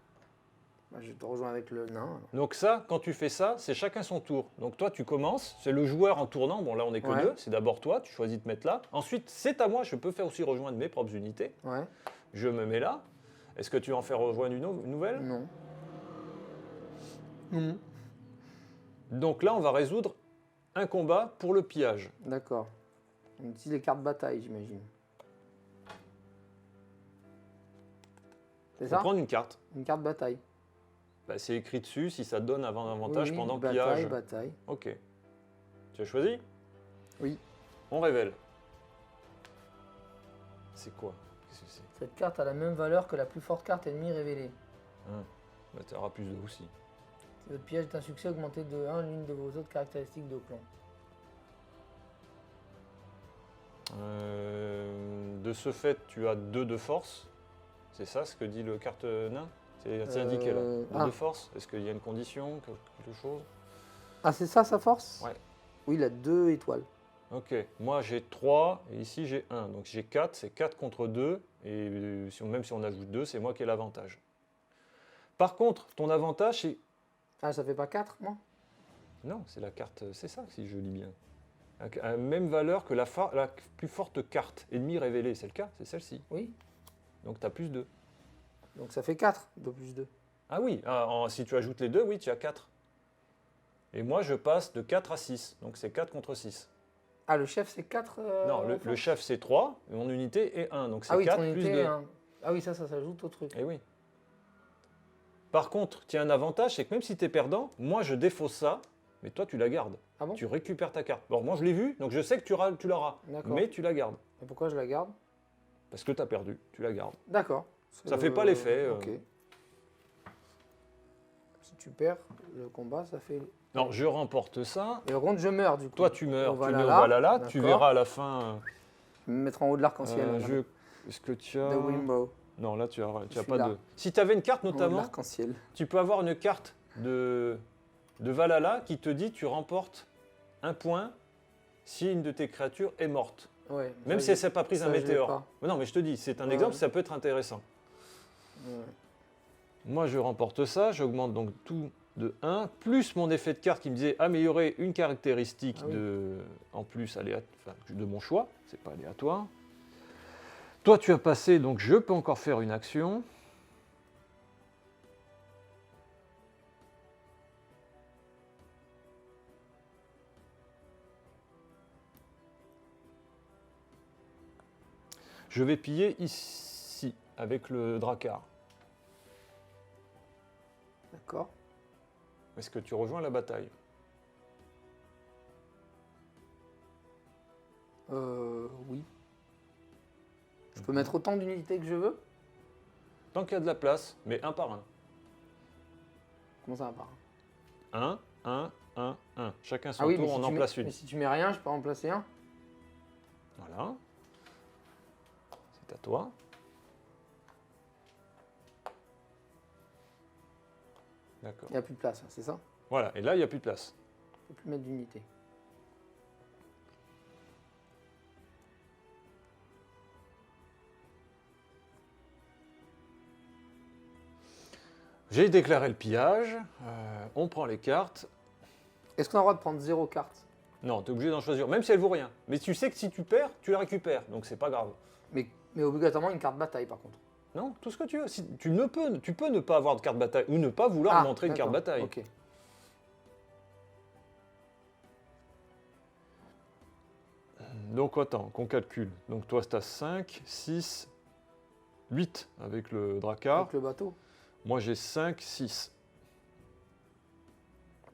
Bah, je te rejoins avec le nain. Alors. Donc ça, quand tu fais ça, c'est chacun son tour. Donc toi, tu commences, c'est le joueur en tournant. Bon, là, on n'est que Ouais. deux. C'est d'abord toi, tu choisis de te mettre là. Ensuite, c'est à moi, je peux faire aussi rejoindre mes propres unités. Ouais. Je me mets là. Est-ce que tu en fais rejoindre une nouvelle? Non. Non. Donc là, on va résoudre un combat pour le pillage. D'accord. On utilise les cartes bataille, j'imagine. C'est Faut ça? prendre une carte. Une carte bataille. Bah, c'est écrit dessus si ça te donne un avantage Oui, pendant le bataille, pillage. bataille. Ok. Tu as choisi? Oui. On révèle. C'est quoi? Qu'est-ce que c'est? Cette carte a la même valeur que la plus forte carte ennemie révélée. Bah, tu auras plus de aussi. Si votre pillage est un succès, augmentez de 1 l'une de vos autres caractéristiques de clan. De ce fait, tu as 2 de force. C'est ça ce que dit le carte nain? C'est indiqué là. 2 ah. de force. Est-ce qu'il y a une condition, quelque chose? Ah, c'est ça sa force? Ouais. Oui, il a 2 étoiles. Ok. Moi j'ai 3 et ici j'ai 1. Donc j'ai 4. C'est 4 contre 2. Et même si on ajoute 2, c'est moi qui ai l'avantage. Par contre, ton avantage, c'est... Ah, ça fait pas 4, moi? Non, c'est la carte... C'est ça, si je lis bien. À la même valeur que la plus forte carte ennemie révélée. C'est le cas? C'est celle-ci. Oui. Donc tu as plus 2. Donc ça fait 4, 2 plus 2. Ah oui, si tu ajoutes les deux, oui, tu as 4. Et moi, je passe de 4 à 6. Donc c'est 4 contre 6. Ah, le chef, c'est 4 Non, le chef, c'est 3. Et mon unité est 1. Donc c'est ah oui, 4 ton plus unité, 2. Ah oui, ça s'ajoute au truc. Eh oui. Par contre, tu as un avantage, c'est que même si tu es perdant, moi, je défausse ça, mais toi, tu la gardes. Ah bon? Tu récupères ta carte. Bon, moi, je l'ai vu, donc je sais que tu l'auras. D'accord. Mais tu la gardes. Et pourquoi je la garde? Parce que tu as perdu. Tu la gardes. D'accord. Ça fait pas l'effet. Ok. Si tu perds le combat, ça fait... Non, je remporte ça. Et par contre, je meurs du coup. Toi, tu meurs. On va Tu là, mets au là. Valhalla. Tu D'accord. verras à la fin. Je vais me mettre en haut de l'arc-en-ciel. voilà. Est-ce que tu as... The Wimbo. Non, là, tu as suis pas là. de... Si tu avais une carte, En haut de notamment, l'arc-en-ciel. tu peux avoir une carte de Valhalla qui te dit tu remportes un point si une de tes créatures est morte. Ouais, Même ça, si elle ne s'est pas prise ça, un je l'ai météore. pas. Mais non, mais je te dis, c'est un Ouais. exemple, ça peut être intéressant. Ouais. Moi, je remporte ça, j'augmente donc tout de 1, plus mon effet de carte qui me disait améliorer une caractéristique Ah oui. en plus de mon choix, c'est pas aléatoire. Toi, tu as passé, donc je peux encore faire une action. Je vais piller ici, avec le Drakkar. D'accord. Est-ce que tu rejoins la bataille? Oui. Je peux mettre autant d'unités que je veux? Tant qu'il y a de la place, mais un par un. Comment ça va pas? 1, 1, 1, 1. Chacun son Ah oui, tour, mais si on tu en mets- place mais une. si tu mets rien, je peux en placer un. Voilà. C'est à toi. D'accord. Il n'y a plus de place, hein, c'est ça? Voilà, et là, il n'y a plus de place. Je ne peux plus mettre d'unité. J'ai déclaré le pillage. On prend les cartes. Est-ce qu'on a le droit de prendre 0 carte? Non, tu es obligé d'en choisir, même si elle vaut rien. Mais tu sais que si tu perds, tu la récupères, donc c'est pas grave. Mais obligatoirement une carte bataille par contre. Non, tout ce que tu veux. Si, tu peux ne pas avoir de carte bataille ou ne pas vouloir montrer une carte d'accord, bataille. Ok. Donc attends, qu'on calcule. Donc toi, tu as 5, 6, 8 avec le dracard. Avec le bateau. Moi, j'ai 5, 6.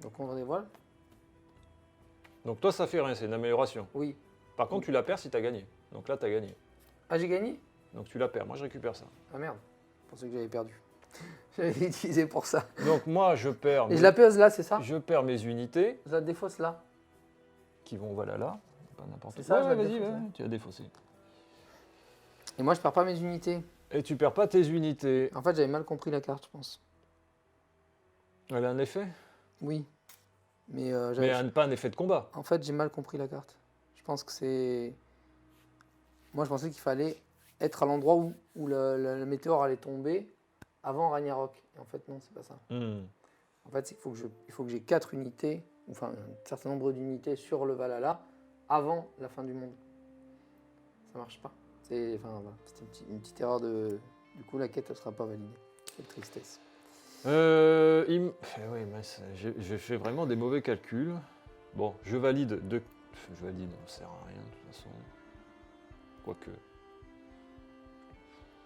Donc on dévoile? Donc toi, ça fait rien, c'est une amélioration. Oui. Par contre, tu la perds si tu as gagné. Donc là, tu as gagné. Ah, j'ai gagné? Donc tu la perds. Moi, je récupère ça. Ah merde. Je pensais que j'avais perdu. J'avais utilisé pour ça. Donc moi, je perds, Et je la pèse là, c'est ça? je perds mes unités Je la défausse là. qui vont, voilà, là. Pas n'importe C'est quoi. ça, je la Vas-y, défausse, ouais, hein. tu as défaussé. Et moi, je perds pas mes unités. Et tu perds pas tes unités. En fait, j'avais mal compris la carte, je pense. Elle a un effet, Oui. Mais, mais elle n'a pas un effet de combat. en fait, j'ai mal compris la carte. Je pense que c'est... Moi, je pensais qu'il fallait être à l'endroit où le météore allait tomber avant Ragnarok. Et en fait, non, c'est pas ça. En fait, c'est qu'il faut que j'ai 4 unités, enfin un certain nombre d'unités sur le Valhalla avant la fin du monde. Ça marche pas. C'était voilà, une petite erreur de... Du coup, la quête ne sera pas validée. Quelle tristesse. Oui, j'ai fait vraiment des mauvais calculs. Bon, je valide deux. Je valide, ça sert à rien de toute façon. Quoique.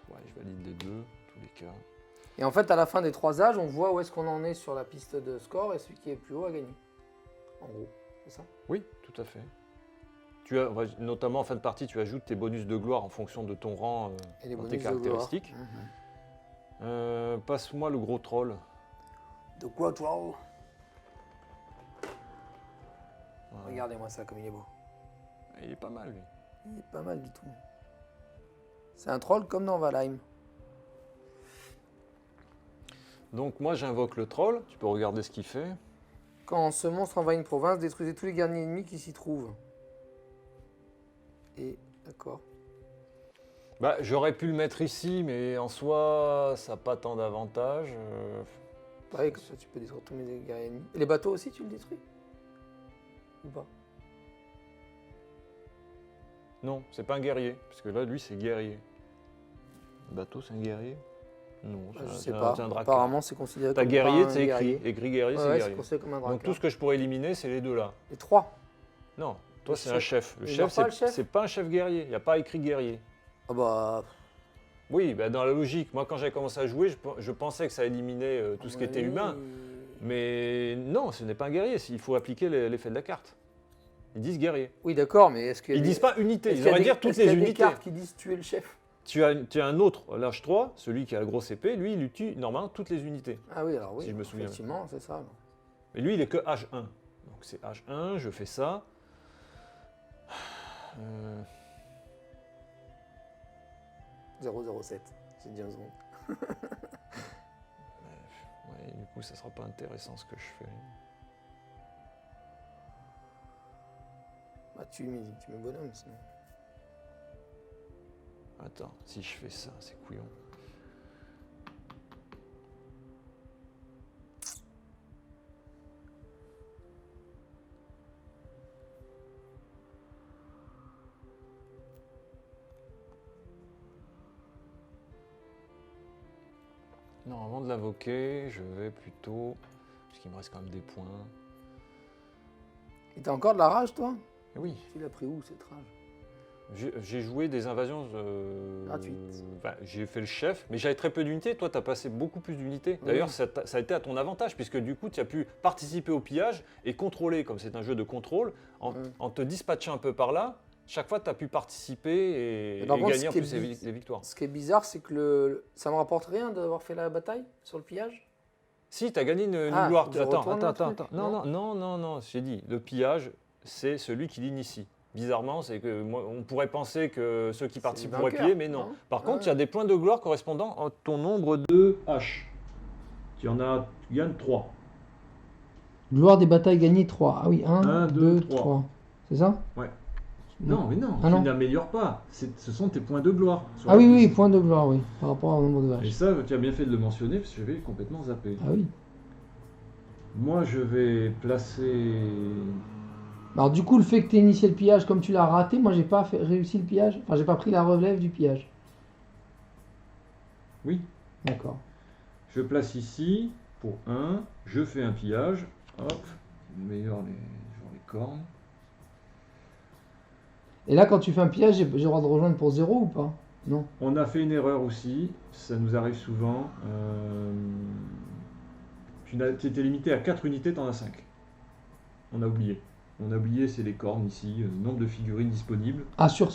Ouais, je valide les deux, tous les cas. Et en fait, à la fin des 3 âges, on voit où est-ce qu'on en est sur la piste de score et celui qui est plus haut a gagné. En gros, c'est ça? Oui, tout à fait. Notamment en fin de partie, tu ajoutes tes bonus de gloire en fonction de ton rang Et les dans bonus tes de gloire. caractéristiques. Passe-moi le gros troll. De quoi, troll? Voilà. Regardez-moi ça comme il est beau. Il est pas mal, lui. Il est pas mal du tout. C'est un troll comme dans Valheim. Donc moi, j'invoque le troll. Tu peux regarder ce qu'il fait. Quand ce monstre envahit une province, détruisez tous les gardiens ennemis qui s'y trouvent. Et d'accord. Bah, j'aurais pu le mettre ici, mais en soi, ça n'a pas tant d'avantages. Bah oui, comme ça tu peux détruire tous mes guerriers ennemis. Et les bateaux aussi, tu le détruis? Ou pas? Non, c'est pas un guerrier, parce que là, lui, c'est guerrier. Le bateau, c'est un guerrier? Non, Bah, c'est je un- sais c'est un, pas. c'est un dracard. Apparemment, c'est considéré T'as comme guerrier, pas un c'est écrit. guerrier. Écrit guerrier, Ouais, c'est ouais, c'est guerrier. considéré comme un dracard. Donc tout ce que je pourrais éliminer, c'est les deux là. Les 3. Non, toi, Le c'est un chef. Le Il chef, meurt pas, le chef c'est pas un chef guerrier. Il n'y a pas écrit guerrier. Ah bah... Oui, bah, dans la logique. Moi, quand j'ai commencé à jouer, je pensais que ça éliminait tout à ce mon qui était avis, humain. Mais non, ce n'est pas un guerrier. Il faut appliquer l'effet de la carte. Ils disent guerrier. Oui, d'accord, mais est-ce que... Ils disent pas unité. Ils auraient dire toutes les Il y a des unités. cartes qui disent tuer le chef? Tu as un autre, l'âge 3, celui qui a la grosse épée, lui, il tue normalement toutes les unités. Ah oui, alors oui, Si je me souviens. effectivement, c'est ça. alors. Mais lui, il est que H1. Donc c'est H1, je fais ça. 007, c'est James Bond. Ouais, du coup, ça sera pas intéressant ce que je fais. Bah tu mets bonhomme sinon. Attends, si je fais ça, c'est couillon. Non, avant de l'invoquer, je vais plutôt... Parce qu'il me reste quand même des points. Et t'as encore de la rage toi? Et oui, Tu l'as pris où cette rage? j'ai joué des invasions... Gratuites. J'ai fait le chef, mais j'avais très peu d'unités. Toi, tu as passé beaucoup plus d'unités. Oui. D'ailleurs, ça a été à ton avantage, puisque du coup, tu as pu participer au pillage et contrôler, comme c'est un jeu de contrôle, en te dispatchant un peu par là. Chaque fois, tu as pu participer et par contre, gagner en ce qui plus est les victoires. Ce qui est bizarre, c'est que ça me rapporte rien d'avoir fait la bataille sur le pillage? Si, tu as gagné une Ah, gloire. faut que je Attends, retourne attends, le attends. truc, Non, non non, non, non, non. J'ai dit, le pillage, c'est celui qui l'initie. Bizarrement, c'est que on pourrait penser que ceux qui participent pourraient vainqueur, piller, mais non. non Par Ah contre, il y a ouais. des points de gloire correspondant à ton nombre de H. Tu en as, tu gagnes 3. Gloire des batailles gagnées 3. Ah oui, 1, Un, 2, deux, 3. 3. C'est ça? Ouais. Non. Non, mais non, Ah tu non. n'améliores pas. Ce sont tes points de gloire. sur Ah la oui, oui, piste. point de gloire, oui, par rapport au nombre de Et vaches. ça, tu as bien fait de le mentionner, parce que j'avais complètement zappé. Ah oui. Moi, je vais placer... Alors du coup, le fait que tu aies initié le pillage, comme tu l'as raté, moi j'ai pas réussi le pillage. Enfin, j'ai pas pris la relève du pillage. Oui, D'accord. je place ici, pour 1, je fais un pillage. Hop, meilleur les cornes. Et là, quand tu fais un pillage, j'ai le droit de rejoindre pour 0 ou pas? Non. On a fait une erreur aussi, ça nous arrive souvent. Tu étais limité à 4 unités, tu en as 5. On a oublié. On a oublié, c'est les cornes ici, nombre de figurines disponibles Ah, sur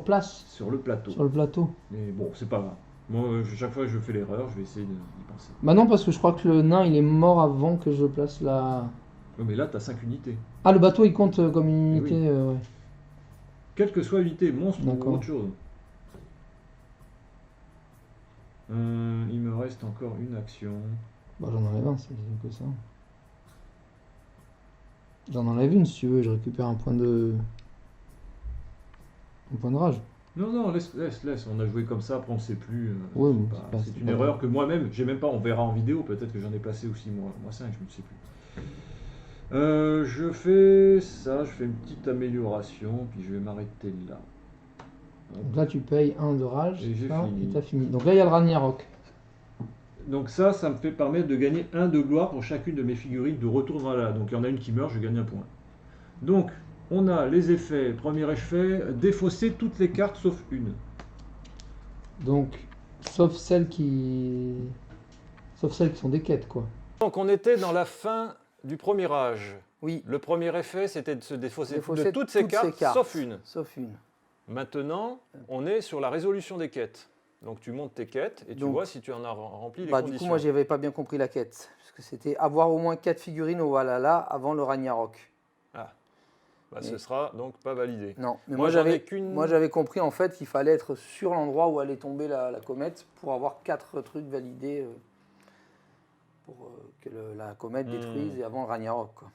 place, sur le plateau. sur le plateau. Mais bon, c'est pas grave. Moi, chaque fois que je fais l'erreur, je vais essayer d'y penser. Bah non, parce que je crois que le nain, il est mort avant que je place la... Ouais, mais là, tu as 5 unités. Ah, le bateau, il compte comme une Eh unité, ouais. Quelle que soit l'unité, monstre ou D'accord. autre chose. Il me reste encore une action. Bah j'en enlève un, c'est que ça. J'en enlève une si tu veux, je récupère un point de... Un point de rage. Non, non, laisse. On a joué comme ça, après on ne sait plus. Ouais, c'est mais pas- c'est c'est pas une grave. erreur que moi-même, j'ai même pas, on verra en vidéo, peut-être que j'en ai placé aussi moi 5, je ne sais plus. Je fais ça, je fais une petite amélioration, puis je vais m'arrêter là. Donc là, tu payes 1 de rage, Et j'ai ça, fini. et t'as fini. Donc là, il y a le Ragnarok. Donc ça me fait permettre de gagner 1 de gloire pour chacune de mes figurines de retour dans la... Donc il y en a une qui meurt, je gagne un point. Donc, on a les effets. Premier effet, défausser toutes les cartes sauf une. Donc, sauf celles qui sont des quêtes, quoi. Donc on était dans la fin du premier âge. Oui, Le premier effet, c'était de se défausser Défausser de toutes ces cartes, sauf une. sauf une. Maintenant, on est sur la résolution des quêtes. Donc tu montes tes quêtes et tu Donc, vois si tu en as rempli les Bah, conditions. du coup, moi, j'avais pas bien compris la quête. Parce que c'était avoir au moins 4 figurines au Valhalla avant le Ragnarok. Ah, bah, ce Mais- sera donc pas validé. Non, mais Moi, j'en ai qu'une. moi j'avais compris en fait qu'il fallait être sur l'endroit où allait tomber la comète pour avoir 4 trucs validés pour que la comète détruise et avant le Ragnarok. Quoi.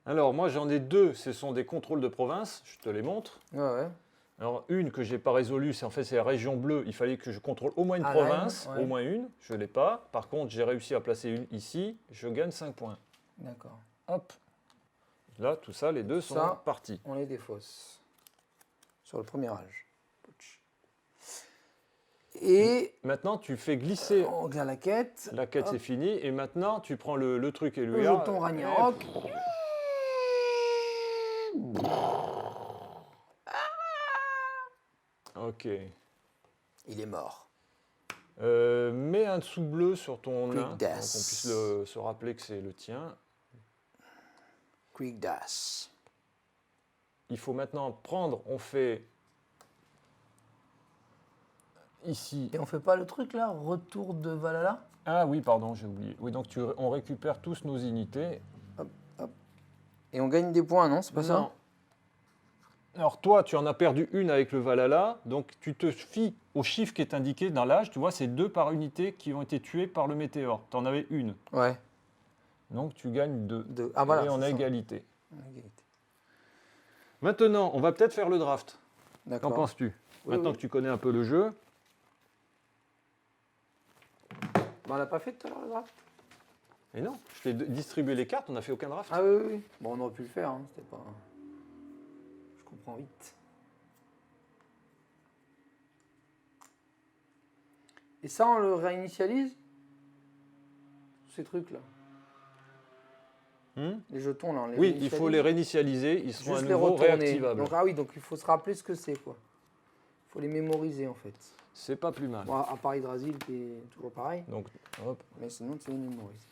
Alors moi j'en ai 2, ce sont des contrôles de province, je te les montre. Ouais, ouais. Alors une que j'ai pas résolue, c'est la région bleue, il fallait que je contrôle au moins une Ah, province, là, ouais. au moins une, je l'ai pas. Par contre j'ai réussi à placer une ici, je gagne 5 points. D'accord. Hop. Là tout ça, les deux sont Ça. partis. On les défausse. Sur le premier âge. Et Maintenant tu fais glisser, on regarde la quête. la quête Hop. c'est fini, et maintenant tu prends le truc et Le le jeton Ragnarok. Ok. Il est mort. Mets un dessous bleu sur ton Quick nain, pour qu'on Death. puisse se rappeler que c'est le tien. Quick Dash. Il faut maintenant prendre, on fait ici. Et on fait pas le truc là, retour de Valhalla? Ah oui, pardon, j'ai oublié. Oui, donc on récupère tous nos unités. Et on gagne des points, non? C'est pas ça? Non. Alors toi, tu en as perdu une avec le Valhalla, donc tu te fies au chiffre qui est indiqué dans l'âge. Tu vois, c'est 2 par unité qui ont été tués par le météore. Tu en avais une, Ouais. donc tu gagnes 2. Ah voilà. Et on c'est a ça. égalité. On a égalité. Maintenant, on va peut-être faire le draft. Qu'en D'accord. penses-tu? Oui, Maintenant oui. que tu connais un peu le jeu. Bah, on l'a pas fait tout à l'heure le draft? Et non, je t'ai distribué les cartes, on n'a fait aucun draft. Ah oui, oui, oui. Bon, on aurait pu le faire, hein. C'était pas. Je comprends vite. Et ça, on le réinitialise? Ces trucs-là. Les jetons, là, on les Oui, il faut les réinitialiser, ils seront Juste à les nouveau retourner. réactivables. Donc, ah oui, donc il faut se rappeler ce que c'est, quoi. Il faut les mémoriser, en fait. C'est pas plus mal. Bon, à part Yggdrasil, qui est toujours pareil. Donc, hop. Mais sinon, tu les mémorises.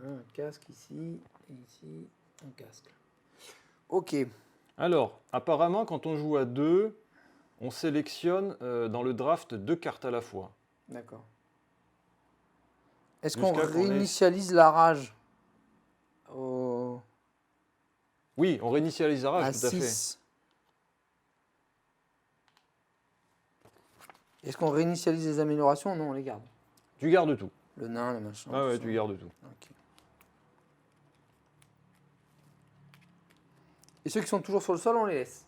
Un casque ici, et ici, un casque. Ok. Alors, apparemment, quand on joue à 2, on sélectionne dans le draft 2 cartes à la fois. D'accord. Est-ce qu'on Jusqu'à qu'on ait- réinitialise la rage au... Oui, on réinitialise la rage, à tout à fait. 6? Est-ce qu'on réinitialise les améliorations? Non, on les garde. Tu gardes tout. Le nain, le machin. Ah ouais, tout tu ça. gardes tout. Ok. Et ceux qui sont toujours sur le sol, on les laisse.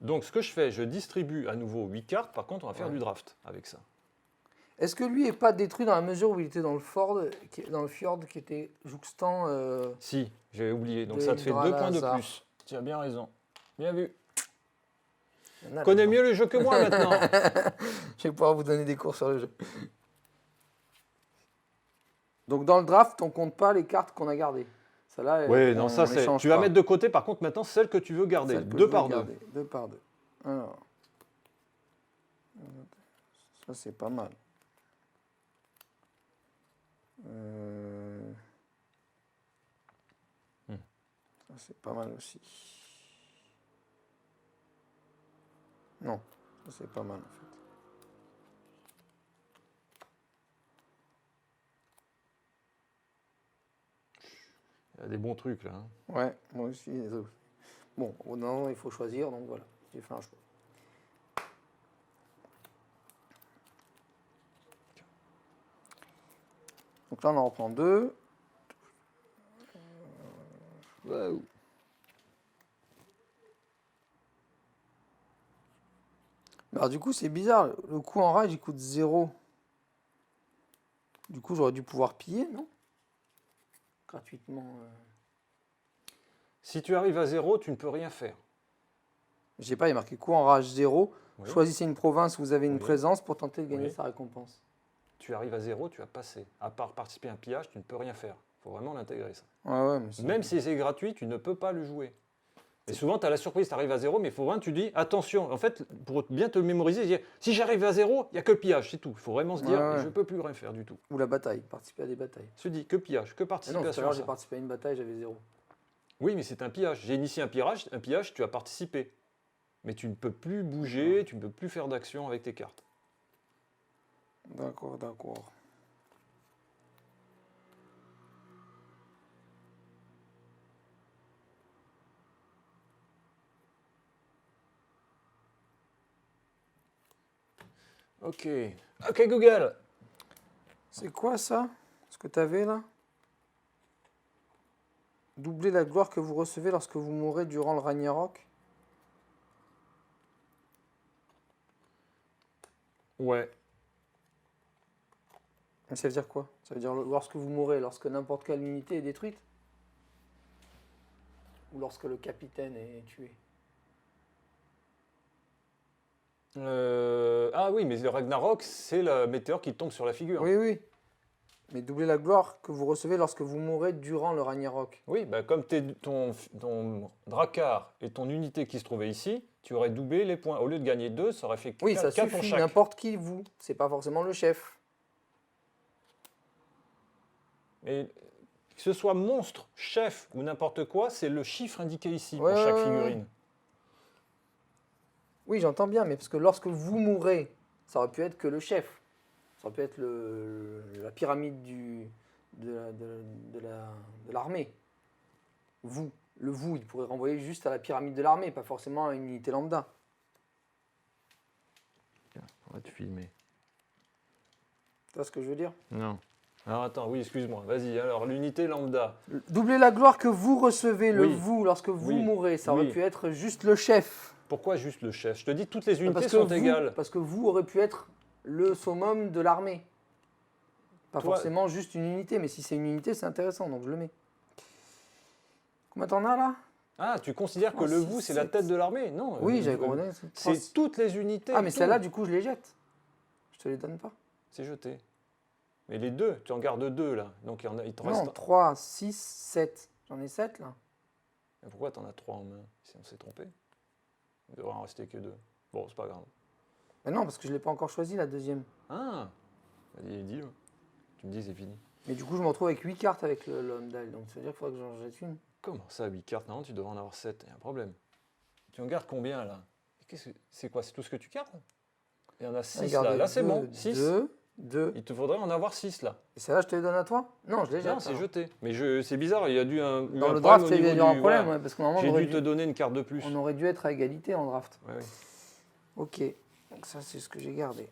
Donc, ce que je fais, je distribue à nouveau 8 cartes. Par contre, on va faire Ouais. du draft avec ça. Est-ce que lui est pas détruit dans la mesure où il était dans le fjord qui était jouxtant Si, j'avais oublié. Donc, de ça te fait 2 Yggdrasil points de hasard. plus. Tu as bien raison. Bien vu. il y en a Connais là-dedans. mieux le jeu que moi maintenant. Je vais pouvoir vous donner des cours sur le jeu. Donc dans le draft, on compte pas les cartes qu'on a gardées. Celle-là, Oui, non, ça on les c'est. change Tu vas pas. mettre de côté, par contre, maintenant, celle que tu veux garder. Celle que 2 je veux par 2. garder. 2 par 2. Alors. Ça, c'est pas mal. Ça, c'est pas mal aussi. Non, ça, c'est pas mal, en fait. Il y a des bons trucs là. Hein. Ouais, moi aussi, les autres. Bon, non, il faut choisir, donc voilà, j'ai fait un choix. Donc là, on en reprend 2. Waouh. Alors du coup, c'est bizarre, le coup en rage, il coûte 0. Du coup, j'aurais dû pouvoir piller, non? Gratuitement. Si tu arrives à 0, tu ne peux rien faire. Je sais pas, il est marqué coup en rage 0. Oui. Choisissez une province où vous avez une Oui. présence pour tenter de gagner Oui. sa récompense. Tu arrives à 0, tu as passé. À part participer à un pillage, tu ne peux rien faire. Il faut vraiment l'intégrer ça. Ouais, mais c'est- Même si c'est gratuit, tu ne peux pas le jouer. Et souvent, tu as la surprise, tu arrives à 0, mais il faut vraiment, tu dis, attention, en fait, pour bien te le mémoriser, dire, si j'arrive à 0, il n'y a que le pillage, c'est tout. Il faut vraiment se dire, Ouais. je ne peux plus rien faire du tout. Ou la bataille, participer à des batailles. Se dit, que pillage, que Mais non, tout à participation. l'heure, ça. j'ai participé à une bataille, j'avais 0. Oui, mais c'est un pillage. J'ai initié un pillage, tu as participé. Mais tu ne peux plus bouger, tu ne peux plus faire d'action avec tes cartes. D'accord, d'accord. Ok. Ok, Google. C'est quoi ça? Ce que tu avais là? Doubler la gloire que vous recevez lorsque vous mourrez durant le Ragnarok. Ouais. Mais ça veut dire quoi? Ça veut dire lorsque vous mourrez, lorsque n'importe quelle unité est détruite? Ou lorsque le capitaine est tué? Ah oui, mais le Ragnarok, c'est la météore qui tombe sur la figure. Oui, oui. Mais doubler la gloire que vous recevez lorsque vous mourrez durant le Ragnarok. Oui, bah comme ton Drakkar et ton unité qui se trouvait ici, tu aurais doublé les points. Au lieu de gagner 2, ça aurait fait 4, Oui, ça pour suffit. chaque. N'importe qui, vous. C'est pas forcément le chef. Mais que ce soit monstre, chef ou n'importe quoi, c'est le chiffre indiqué ici Ouais, pour chaque ouais, ouais. figurine. Oui, j'entends bien, mais parce que lorsque vous mourrez, ça aurait pu être que le chef. Ça aurait pu être la pyramide de l'armée. Vous. Le vous, il pourrait renvoyer juste à la pyramide de l'armée, pas forcément à une unité lambda. On va te filmer. Tu vois ce que je veux dire? Non. Alors attends, oui, excuse-moi. Vas-y, alors l'unité lambda. Doubler la gloire que vous recevez, le Oui. vous, lorsque vous Oui. mourrez, ça aurait Oui. pu être juste le chef. Pourquoi juste le chef? Je te dis, toutes les unités Parce que sont vous, égales. parce que vous aurez pu être le summum de l'armée. Pas Toi- forcément juste une unité, mais si c'est une unité, c'est intéressant, donc je le mets. Combien t'en as là? Ah, tu considères que 3, le 6, vous, c'est la 7. tête de l'armée? Non. Oui, j'avais compris. C'est toutes les unités. Ah, mais tout. celle-là, du coup, je les jette. Je te les donne pas. C'est jeté. Mais les deux, tu en gardes 2 là. Donc il te Non, reste. 3, 6, 7. J'en ai 7 là. Mais pourquoi t'en as 3 en main? Si on s'est trompé. Il devrait en rester que 2. Bon, c'est pas grave. Mais non, parce que je l'ai pas encore choisi la deuxième. Ah, vas-y, dis-le. Tu me dis, c'est fini. Mais du coup, je me retrouve avec 8 cartes avec l'Omdal. Donc ça veut dire qu'il faudrait que j'en jette une. Comment ça, 8 cartes? Non, tu devrais en avoir 7. Il y a un problème. Tu en gardes combien là? C'est quoi? C'est tout ce que tu gardes? Il y en a 6 là. Là, c'est bon. 6. 2, 2. Il te faudrait en avoir 6 là. Et celle-là, je te les donne à toi? Non, je les jette. Non, c'est alors. jeté. Mais c'est bizarre, il y a dû eu Dans un le problème draft, au il y a niveau dû un du- problème, voilà. ouais, parce que normalement, J'ai on aurait dû te donner une carte de plus. on aurait dû être à égalité en draft. Ouais, ouais. Ok, donc ça, c'est ce que j'ai gardé.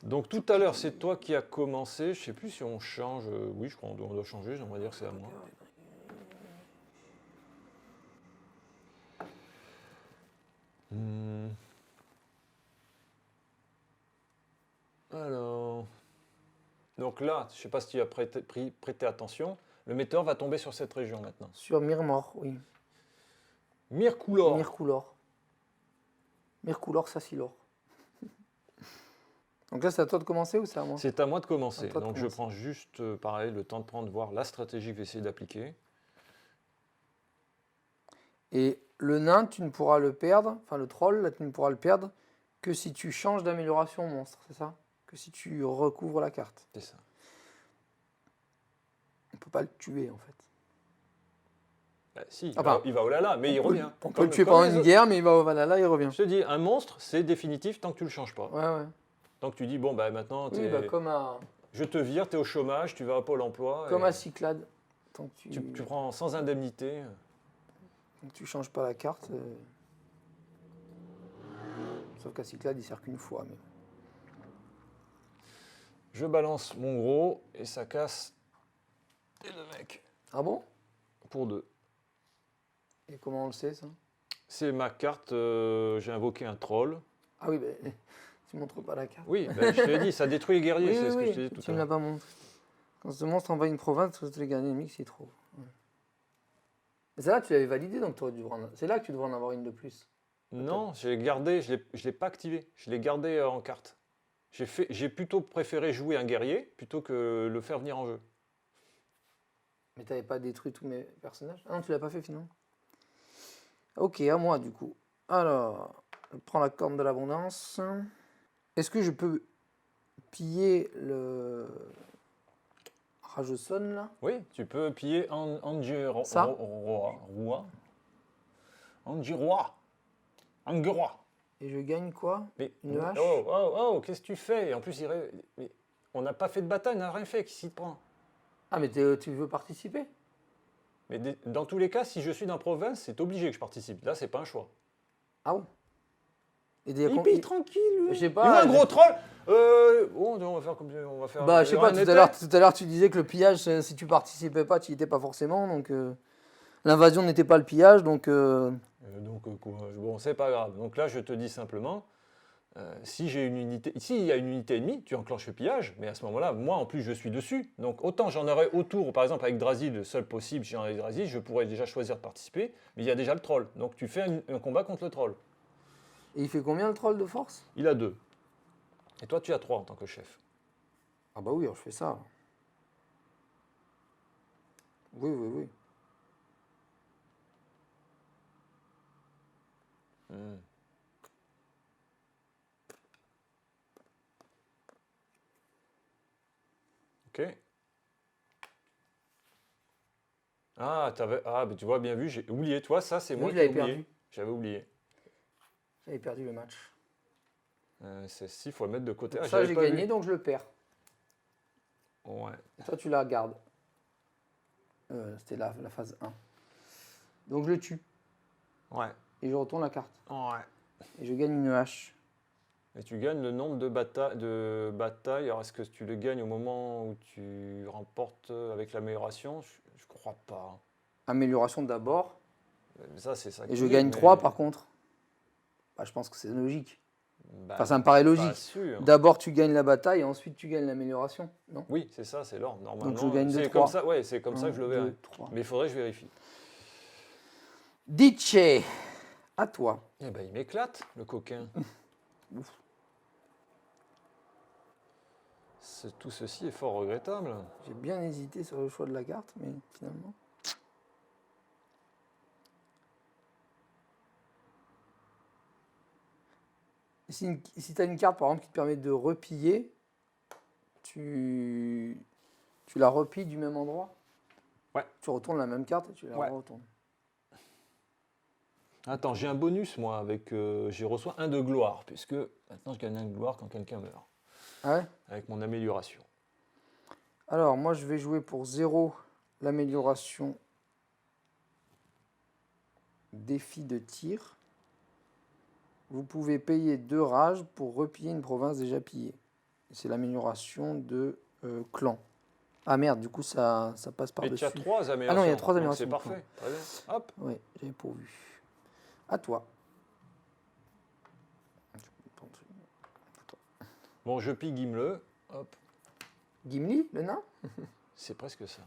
Donc tout à l'heure, c'est toi qui as commencé. Je sais plus si on change. Oui, je crois qu'on doit changer. J'aimerais dire que c'est à moi. Hmm. Alors. Donc là, je sais pas si tu as prêté attention. Le metteur va tomber sur cette région maintenant. Sur Myrmor, oui. Mircoulor. Mircoulor. Mircoulor, Sassilor. Donc là, c'est à toi de commencer ou c'est à moi? C'est à moi de commencer. À toi de Donc je commencer. prends juste, pareil, le temps de prendre, voir la stratégie que je vais essayer d'appliquer. Et le nain, tu ne pourras le perdre, enfin le troll, là, tu ne pourras le perdre que si tu changes d'amélioration au monstre, c'est ça? Que si tu recouvres la carte. C'est ça. On peut pas le tuer, en fait. Bah, si, Enfin, il va au lala, mais il revient. On peut le tuer pendant une guerre, mais il va au Valhalla, il revient. Je te dis, un monstre, c'est définitif tant que tu le changes pas. Ouais, ouais. Tant que tu dis, bon, bah maintenant, Oui, bah, comme je te vire, tu es au chômage, tu vas à Pôle emploi. à Cyclade. Tant que tu prends sans indemnité. tant que tu changes pas la carte. Sauf qu'à Cyclade, il sert qu'une fois. Mais... Je balance mon gros et ça casse. Et le mec. Ah bon? Pour 2. Et comment on le sait, ça? C'est ma carte, j'ai invoqué un troll. Ah oui, ben, tu montres pas la carte. Oui, bah, je te l'ai dit, ça détruit les guerriers, c'est ce que je t'ai dit tout tu à me l'as l'heure. pas montré. Quand ce monstre envahit une province, tous les gardiens ennemis s'y trouvent. Ouais. Mais celle-là, tu l'avais validé, donc c'est là que tu devrais en avoir une de plus. Non, j'ai gardé, je l'ai pas activé, je l'ai gardé en carte. J'ai plutôt préféré jouer un guerrier plutôt que le faire venir en jeu. Mais t'avais pas détruit tous mes personnages? Ah non, tu l'as pas fait finalement. Ok, à moi du coup. Alors, je prends la corne de l'abondance. Est-ce que je peux piller le rageux sonne là? Oui, tu peux piller Angiroa. Ça Angiroa. Angeroa. Et je gagne quoi? Mais, Une hache? oh, qu'est-ce que tu fais? Et en plus, mais on n'a pas fait de bataille, on n'a rien fait, qui s'y prend? Ah, mais tu veux participer? Mais dans tous les cas, si je suis dans la province, c'est obligé que je participe. Là, c'est pas un choix. Ah bon? Et Il paye tranquille, lui. Je sais Il pas. veut un gros troll. Bon, on va faire comme on va faire. Bah, je sais pas, un tout à l'heure, tu disais que le pillage, si tu participais pas, tu y étais pas forcément, donc l'invasion n'était pas le pillage, donc bon, c'est pas grave. Donc là, je te dis simplement, si j'ai une unité, s'il y a une unité ennemie, tu enclenches le pillage, mais à ce moment-là, moi en plus, je suis dessus. Donc autant j'en aurais autour, par exemple avec Drazi, le seul possible, si j'en ai Drazi, je pourrais déjà choisir de participer, mais il y a déjà le troll. Donc tu fais un combat contre le troll. Et il fait combien le troll de force? Il a 2. Et toi, tu as 3 en tant que chef. Ah bah oui, alors je fais ça. Oui, oui, oui. Ok. Mais tu vois, bien vu, j'ai oublié. Toi, ça, c'est Oui, moi je qui ai l'avais oublié. perdu. J'avais oublié. J'avais perdu le match. Il faut le mettre de côté. Ça, j'avais j'ai pas gagné, vu. donc je le perds. Ouais. Et toi, tu la gardes. C'était la phase 1. Donc je le tue. Ouais. Et je retourne la carte. Ouais. Et je gagne une hache. Et tu gagnes le nombre de batailles. Alors, est-ce que tu le gagnes au moment où tu remportes avec l'amélioration? Je crois pas. Amélioration d'abord. Mais ça, c'est ça. Et je gagne 3 par contre. Bah, je pense que c'est logique. Bah, Enfin, ça me paraît pas logique. sûr. D'abord, tu gagnes la bataille et ensuite, tu gagnes l'amélioration. Non? Oui, c'est ça, c'est l'ordre. Normalement, Donc, je gagne de c'est 3. comme ça. Ouais, c'est comme ça que je le 1, verrai. 2, 3. Mais il faudrait que je vérifie. Dice, à toi. Eh ben, il m'éclate, le coquin. Tout ceci est fort regrettable. J'ai bien hésité sur le choix de la carte, mais finalement. Et si tu as une carte, par exemple, qui te permet de repiller, tu la repilles du même endroit? Ouais. Tu retournes la même carte et tu la Ouais. retournes. Attends, j'ai un bonus, moi, avec... j'ai reçu un de gloire, puisque maintenant je gagne un de gloire quand quelqu'un meurt. Ah ouais? avec mon amélioration. Alors, moi, je vais jouer pour 0 l'amélioration défi de tir. Vous pouvez payer 2 rages pour repiller une province déjà pillée. C'est l'amélioration de clan. Ah merde, du coup, ça passe Et par-dessus. tu as 3 Ah améliorations. non, il y a 3 donc améliorations. C'est parfait. Très bien. Hop. Oui, j'avais pourvu. À toi. Bon, je pille Gimle. Hop. Gimli, le nain? C'est presque ça.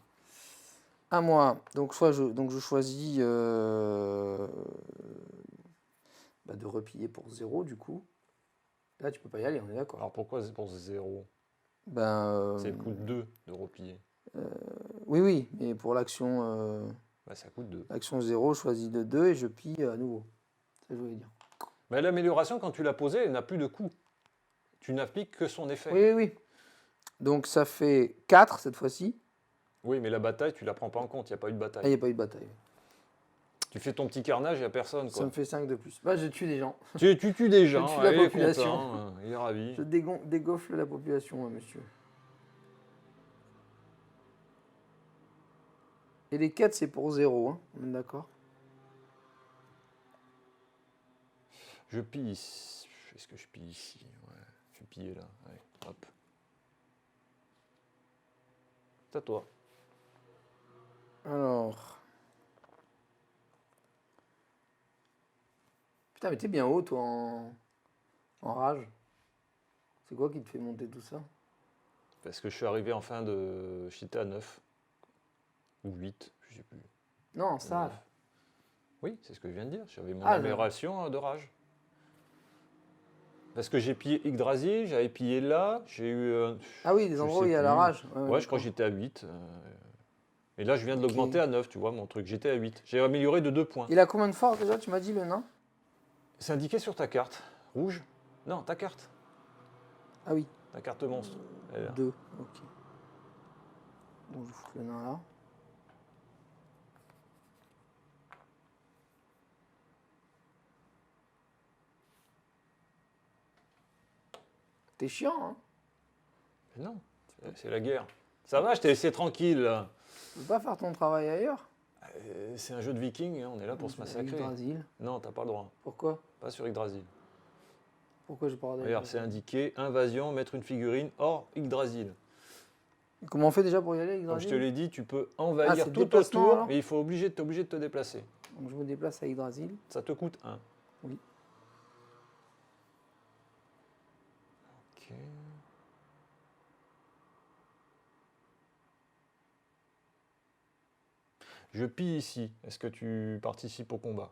À moi. Donc, je choisis de repiller pour 0, du coup. Là, tu peux pas y aller, on est d'accord. Alors pourquoi c'est pour 0? Ben, C'est le coût de 2 de replier. oui, mais pour l'action Bah, ça coûte 2. l'action 0, je choisis de 2 et je pille à nouveau. C'est ce que je voulais dire. Mais l'amélioration, quand tu l'as posée, elle n'a plus de coût. Tu n'appliques que son effet. Oui, oui, oui. Donc, ça fait 4 cette fois-ci. Oui, mais la bataille, tu la prends pas en compte. Il n'y a pas eu de Ah, il bataille. n'y a pas eu de bataille. Tu fais ton petit carnage, il n'y a personne. Ça Quoi. me fait 5 de plus. Bah, je tue les gens. Tu tues des gens, tue la il est population. content, il est ravi. Je dégonfle la population, monsieur. Et les quêtes, c'est pour 0, hein. On est d'accord? Je pille ici. Est-ce que je pille ici? Ouais, je vais piller là. Allez, hop. C'est à toi. Alors. Putain, mais t'es bien haut, toi, en rage. C'est quoi qui te fait monter tout ça? Parce que je suis arrivé en fin de... J'étais à 9. Ou 8, je sais plus. Non, ça. Oui, c'est ce que je viens de dire. J'avais mon Ah, amélioration de rage. Parce que j'ai pillé Yggdrasil, j'avais pillé là, j'ai eu... Ah oui, des je endroits où sais il y a la plus. rage. Ouais, je crois que j'étais à 8. Et là, je viens de l'augmenter à 9, tu vois, mon truc. J'étais à 8. J'ai amélioré de 2 points. Il a combien de force déjà, tu m'as dit, le nain? C'est indiqué sur ta carte. Rouge? Non, ta carte. Ah oui, Ta carte monstre. Elle est là. 2. Ok. Donc je fous le nain là. T'es chiant, hein? Mais non, c'est la guerre. Ça va, je t'ai laissé tranquille. Là. Tu peux pas faire ton travail ailleurs? C'est un jeu de viking, hein, on est là pour se massacrer. Yggdrasil. Non, t'as pas le droit. Pourquoi? Pas sur Yggdrasil. Pourquoi j'ai pas regardé? Regarde, c'est indiqué invasion, mettre une figurine hors Yggdrasil. Comment on fait déjà pour y aller, Comme je te Yggdrasil? l'ai dit, tu peux Ah, envahir c'est tout déplacement, autour, alors mais il faut t'es obligé de te déplacer. Donc je me déplace à Yggdrasil. Ça te coûte 1. Oui. Ok. Je pille ici. Est-ce que tu participes au combat?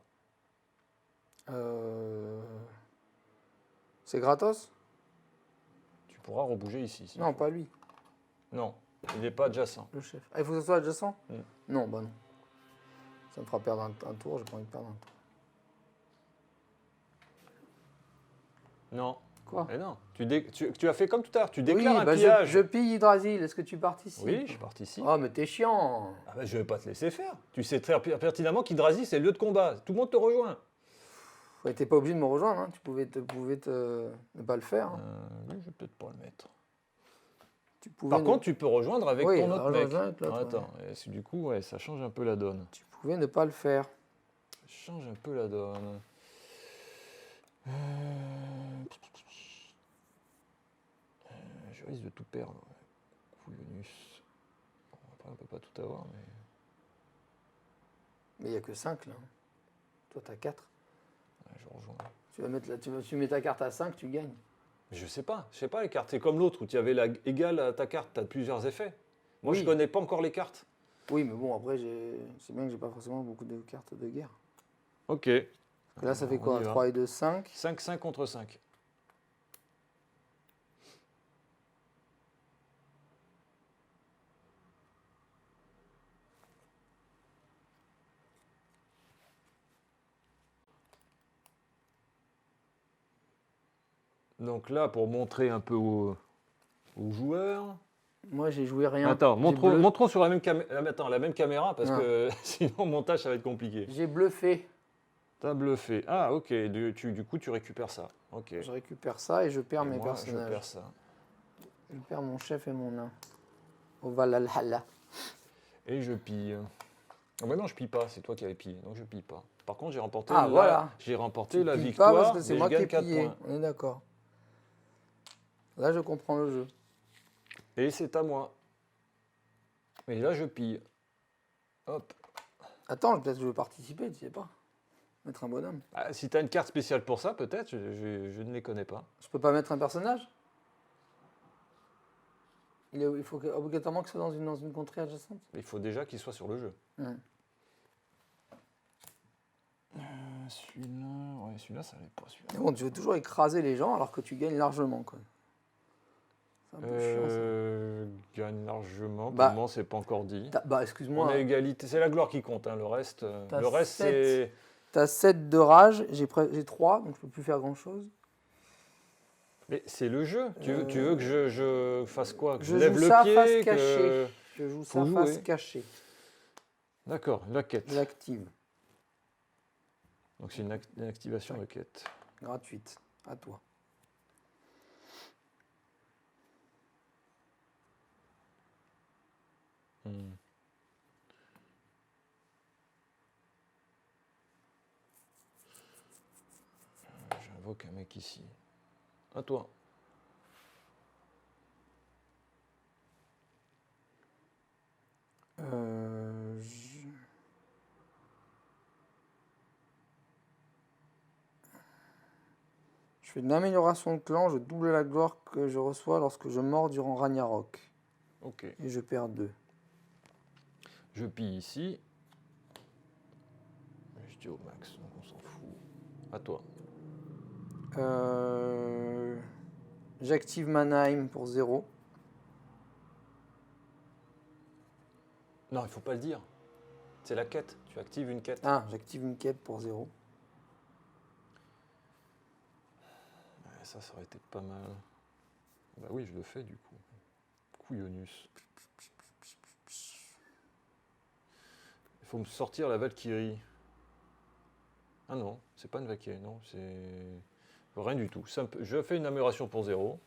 C'est gratos? Tu pourras rebouger ici. s'il Non, faut. pas lui, Non, il n'est pas adjacent. le chef. Ah, il faut que ça soit adjacent? Mm. Non, bah non. Ça me fera perdre un tour, j'ai pas envie de perdre un tour. Non. Quoi? Mais non. Tu as fait comme tout à l'heure. Tu déclares Oui, un bah pillage. je pille Yggdrasil, est-ce que tu participes? Oui, je participe. Oh, mais t'es chiant! Ah bah, je ne vais pas te laisser faire. Tu sais très pertinemment qu'Yggdrasil, c'est le lieu de combat. Tout le monde te rejoint. Ouais, t'es pas obligé de me rejoindre, hein. Tu pouvais ne pas le faire, hein. Lui, je vais peut-être pas le mettre. Tu pouvais Par ne- contre, tu peux rejoindre avec Oui, ton autre rejoindre mec. avec l'autre, Attends, et du coup, ouais, ça change un peu la donne. Tu pouvais ne pas le faire. Ça change un peu la donne. Je risque de tout perdre. Couillonus. Bon, après, on peut pas tout avoir, mais... Mais il n'y a que 5 là. Toi, t'as 4. Ouais, je rejoins. Tu mets ta carte à 5, tu gagnes. Mais je sais pas les cartes. C'est comme l'autre où tu avais la égale à ta carte, tu as plusieurs effets. Moi, Oui. je connais pas encore les cartes. Oui, mais bon, après, c'est bien que j'ai pas forcément beaucoup de cartes de guerre. Ok. Et là, ça fait On quoi? y va. 3 et 2, 5. 5 contre 5. Donc là, pour montrer un peu aux joueurs... Moi, j'ai joué rien. Attends, J'ai bleu- montrons sur la même, la même caméra, parce Ah. que sinon, le montage, ça va être compliqué. J'ai bluffé. T'as bluffé. Ah, ok. Du coup, tu récupères ça. Ok. Je récupère ça et je perds Et mes moi, personnages. je perds ça. Je perds mon chef et mon nain. Au Valhalla. Et je pille. Ah bah non, je pille pas, c'est toi qui avais pillé, donc je pille pas. Par contre, j'ai remporté, Ah, voilà. j'ai remporté Tu la pilles victoire, pas parce que c'est mais moi je qui ai gagne 4 pillé. points. On est d'accord. Là, je comprends le jeu. Et c'est à moi. Et là, je pille. Hop. Attends, peut-être que je veux participer, tu sais pas. Mettre un bonhomme. Ah, si tu as une carte spéciale pour ça, peut-être, je ne les connais pas. Je peux pas mettre un personnage? Il faut obligatoirement que ce soit dans une contrée adjacente. Il faut déjà qu'il soit sur le jeu. Celui-là, ouais, celui-là, ça n'allait pas. Celui-là. Mais bon, tu veux toujours écraser les gens alors que tu gagnes largement, quoi. C'est un peu chiant, ça. Gagne largement. Bah, Pour le moment, c'est pas encore dit. Bah, On excuse-moi. a égalité. C'est la gloire qui compte. Hein. Le reste, c'est. T'as 7 de rage, j'ai 3, donc je peux plus faire grand-chose. Mais c'est le jeu. Tu veux que je fasse quoi? Que je Je lève joue le ça pied face cachée. Je joue Faut ça face jouer. cachée. D'accord, la quête. Je l'active. Donc c'est une activation de quête. Gratuite. À toi. J'invoque un mec ici. À toi. Je fais une amélioration de clan, je double la gloire que je reçois lorsque je mords durant Ragnarok. Ok. Et je perds 2. Je pille ici. Je dis au max, donc on s'en fout. À toi. J'active Mannheim pour 0. Non, il faut pas le dire. C'est la quête. Tu actives une quête. Ah, j'active une quête pour 0. Ouais, ça aurait été pas mal. Bah oui, je le fais du coup. Couillonus. Il faut me sortir la Valkyrie. Ah non, c'est pas une Valkyrie, non, c'est rien du tout. Je fais une amélioration pour 0.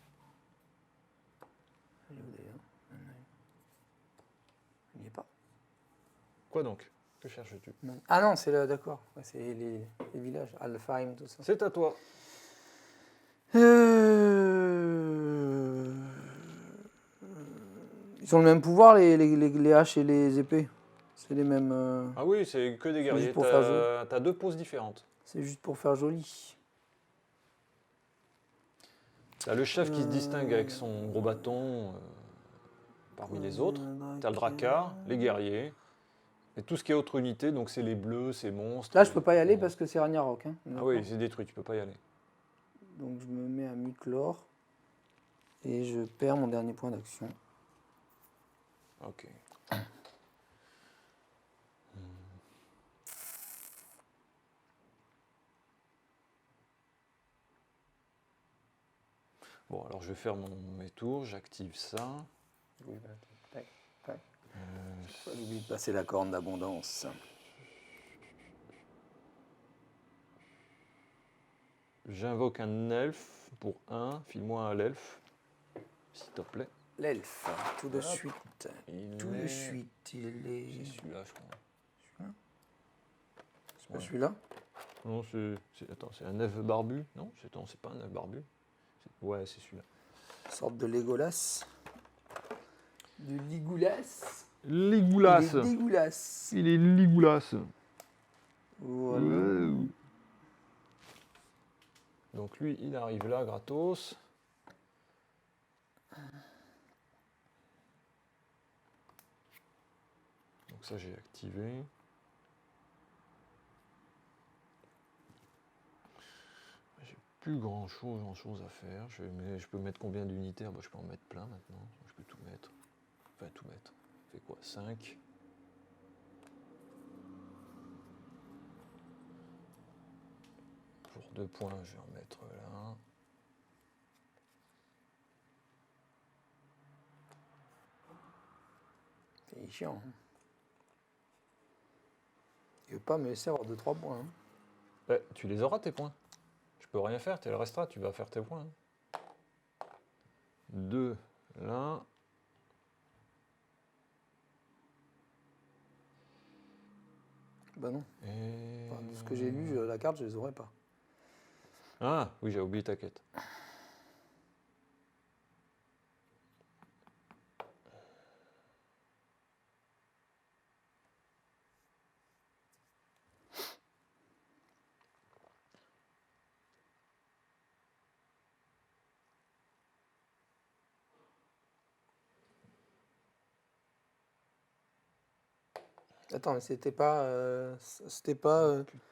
Il est où d'ailleurs? Il n'y est pas. Quoi donc? Que cherches-tu? Ah non, c'est là, d'accord. Ouais, c'est les villages, Alfheim, tout ça. C'est à toi. Ils ont le même pouvoir, les haches et les épées. C'est les mêmes. Ah oui, c'est que des guerriers. juste pour faire jeu. T'as 2 poses différentes. C'est juste pour faire joli. T'as le chef qui se distingue avec son gros bâton parmi les autres. T'as le dracard, les guerriers. Et tout ce qui est autre unité, donc c'est les bleus, ces monstres. Là, je peux pas y aller parce que c'est Ragnarok. Hein. Ah oui, c'est détruit, tu peux pas y aller. Donc je me mets à mi-chlore. Et je perds mon dernier point d'action. Ok. Bon, alors je vais faire mes tours, j'active ça. Oui, tac, tac. Pas oublier de passer la corne d'abondance. J'invoque un elfe pour 1. File-moi un l'elfe, s'il te plaît. L'elfe, tout de Hop. suite. Tout de suite, il est. C'est celui-là, je crois. Celui-là? C'est pas Ouais. celui-là? Non, attends, c'est un elfe barbu? Non, c'est pas un elfe barbu. Ouais, c'est celui-là. Une sorte de Legolas. De Ligoulas. Ligoulas. Il est dégueulasse. Il est Ligoulas. Voilà. Donc lui, il arrive là, gratos. Donc ça, j'ai activé. J'ai plus grand-chose à faire. Je peux mettre combien d'unités? Je peux en mettre plein maintenant. Je peux tout mettre. Enfin, tout mettre. Ça fait quoi? 5. Pour 2 points, je vais en mettre là. C'est chiant. Hein. Il veut pas me laisser avoir 2-3 points. Hein. Ouais, tu les auras tes points. Je peux rien faire, tu le resteras, tu vas faire tes points. 2, Là. Bah non. Et... Enfin, de ce que j'ai lu, la carte, je les aurais pas. Ah, oui, j'ai oublié ta quête. Attends, mais c'était pas,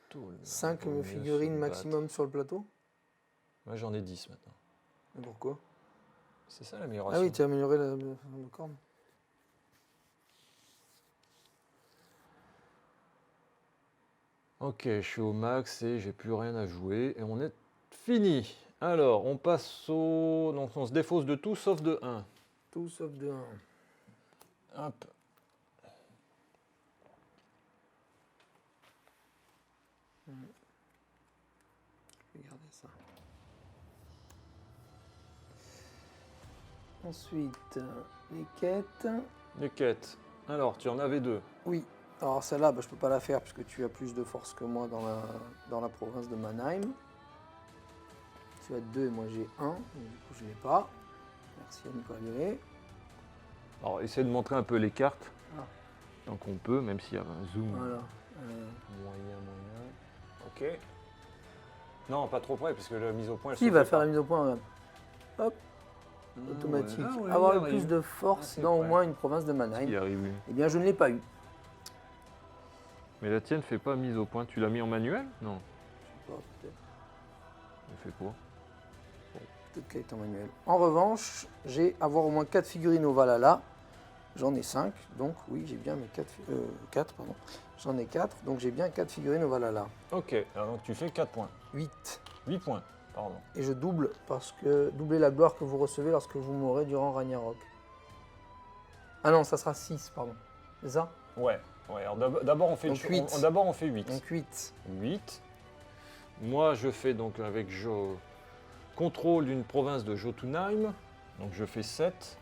Plutôt là, 5 vaut mieux figurines se battre. maximum sur le plateau? Moi, j'en ai 10 maintenant. Mais pourquoi? C'est ça Ah l'amélioration. oui, tu as amélioré le corps. Ok, je suis au max et j'ai plus rien à jouer. Et on est fini. Alors, on passe au... Donc, on se défausse de tout sauf de 1. Tout sauf de 1. Hop. Regardez ça. Ensuite, les quêtes. Les quêtes. Alors, tu en avais 2. Oui. Alors celle-là, bah, je peux pas la faire puisque tu as plus de force que moi dans la province de Mannheim. Tu as 2 et moi j'ai 1. Donc, du coup, je l'ai pas. Merci à Nicolas Léré. Alors, essaie de montrer un peu les cartes. Ah. Tant qu'on peut, même s'il y a un zoom. Voilà. Moyen. Ok. Non, pas trop près, parce que la mise au point, elle Qui se va fait faire pas. la mise au point, regarde. Hop, Ah, automatique. ouais, Avoir il le plus arrive. de force Ah, c'est dans au vrai. moins une province de Il Mannheim. arrive, oui. Eh bien, je ne l'ai pas eu. Mais la tienne fait pas mise au point. Tu l'as mis en manuel? Non. Je sais pas, peut-être. Elle fait quoi? Peut-être qu'elle est en manuel. En revanche, j'ai avoir au moins 4 figurines au Valhalla. J'en ai 5, donc oui, j'ai bien mes 4, pardon. J'en ai 4, donc j'ai bien 4 figurines au Valhalla. Ok, alors donc tu fais 4 points. 8. 8 points, pardon. Et je double, parce que doubler la gloire que vous recevez lorsque vous mourrez durant Ragnarok. Ah non, ça sera 6, pardon. C'est ça? Ouais. Alors d'abord on fait Donc 8. D'abord on fait 8. Donc 8. 8. Moi je fais donc avec contrôle d'une province de Jotunheim. Donc je fais 7.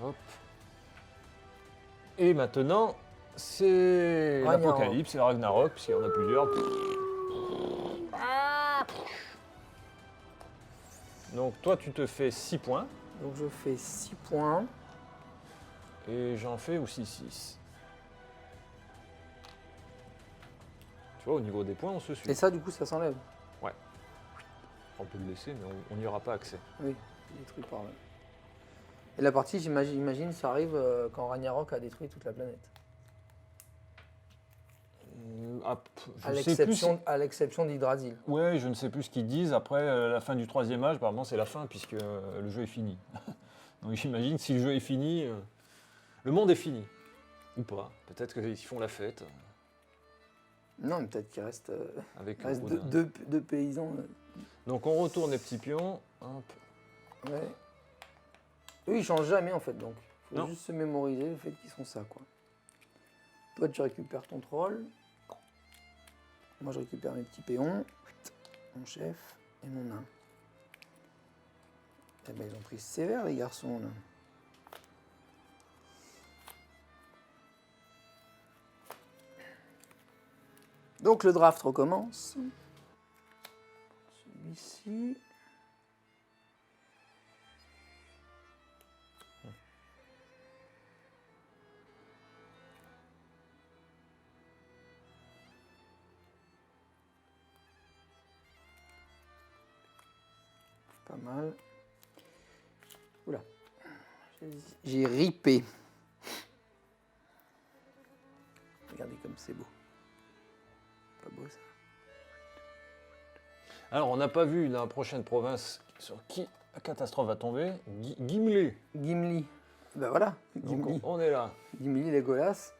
Hop. Et maintenant, c'est Ragnarok. l'Apocalypse, c'est Ragnarok, puisqu'il y en a plusieurs. Donc toi tu te fais 6 points. Donc je fais 6 points. Et j'en fais aussi 6. Tu vois, au niveau des points, on se suit. Et ça, du coup, ça s'enlève. On peut le laisser, mais on n'y aura pas accès. Oui, détruit par là. Et la partie, j'imagine, ça arrive quand Ragnarok a détruit toute la planète. À l'exception d'Yggdrasil. Ouais, je ne sais plus ce qu'ils disent. Après, la fin du troisième âge, apparemment, c'est la fin, puisque le jeu est fini. Donc j'imagine, si le jeu est fini, le monde est fini. Ou pas. Peut-être qu'ils font la fête. Non, mais peut-être qu'il reste, Avec deux, Odin. deux paysans. Donc on retourne les petits pions. Hop. Ouais. Eux, ils changent jamais en fait, donc. Il faut Non. juste se mémoriser le fait qu'ils sont ça, quoi. Toi, tu récupères ton troll. Moi, je récupère mes petits péons. Mon chef et mon nain. Eh ben, ils ont pris sévère, les garçons, là. Donc, le draft recommence. Celui-ci. Pas mal. Oula. J'ai ripé. Regardez comme c'est beau. Pas beau ça. Alors, on n'a pas vu la prochaine province sur qui la catastrophe va tomber. Gimli. Gimli. Ben voilà. Donc Gimli. on est là. Gimli, Legolas.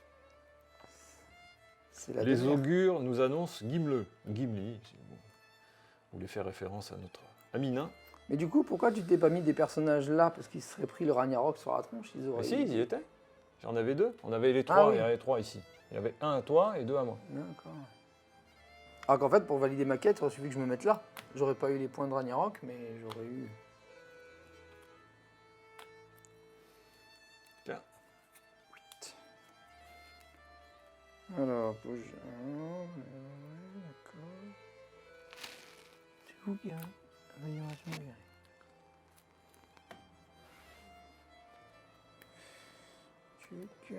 C'est la Les dernière. augures nous annoncent Gimli, si vous voulez faire référence à notre ami nain. Mais du coup, pourquoi tu t'es pas mis des personnages là? Parce qu'ils se seraient pris le Ragnarok sur la tronche. Ils auraient Mais si, eu- ils y étaient. J'en avais 2. On avait les 3, Ah oui. il y avait 3 ici. Il y avait 1 à toi et 2 à moi. D'accord. Alors qu'en fait, pour valider ma quête, il aurait suffi que je me mette là. J'aurais pas eu les points de Ragnarok, mais j'aurais eu Alors, bouge. D'accord. C'est vous qui a amélioration guerrier. Tuc.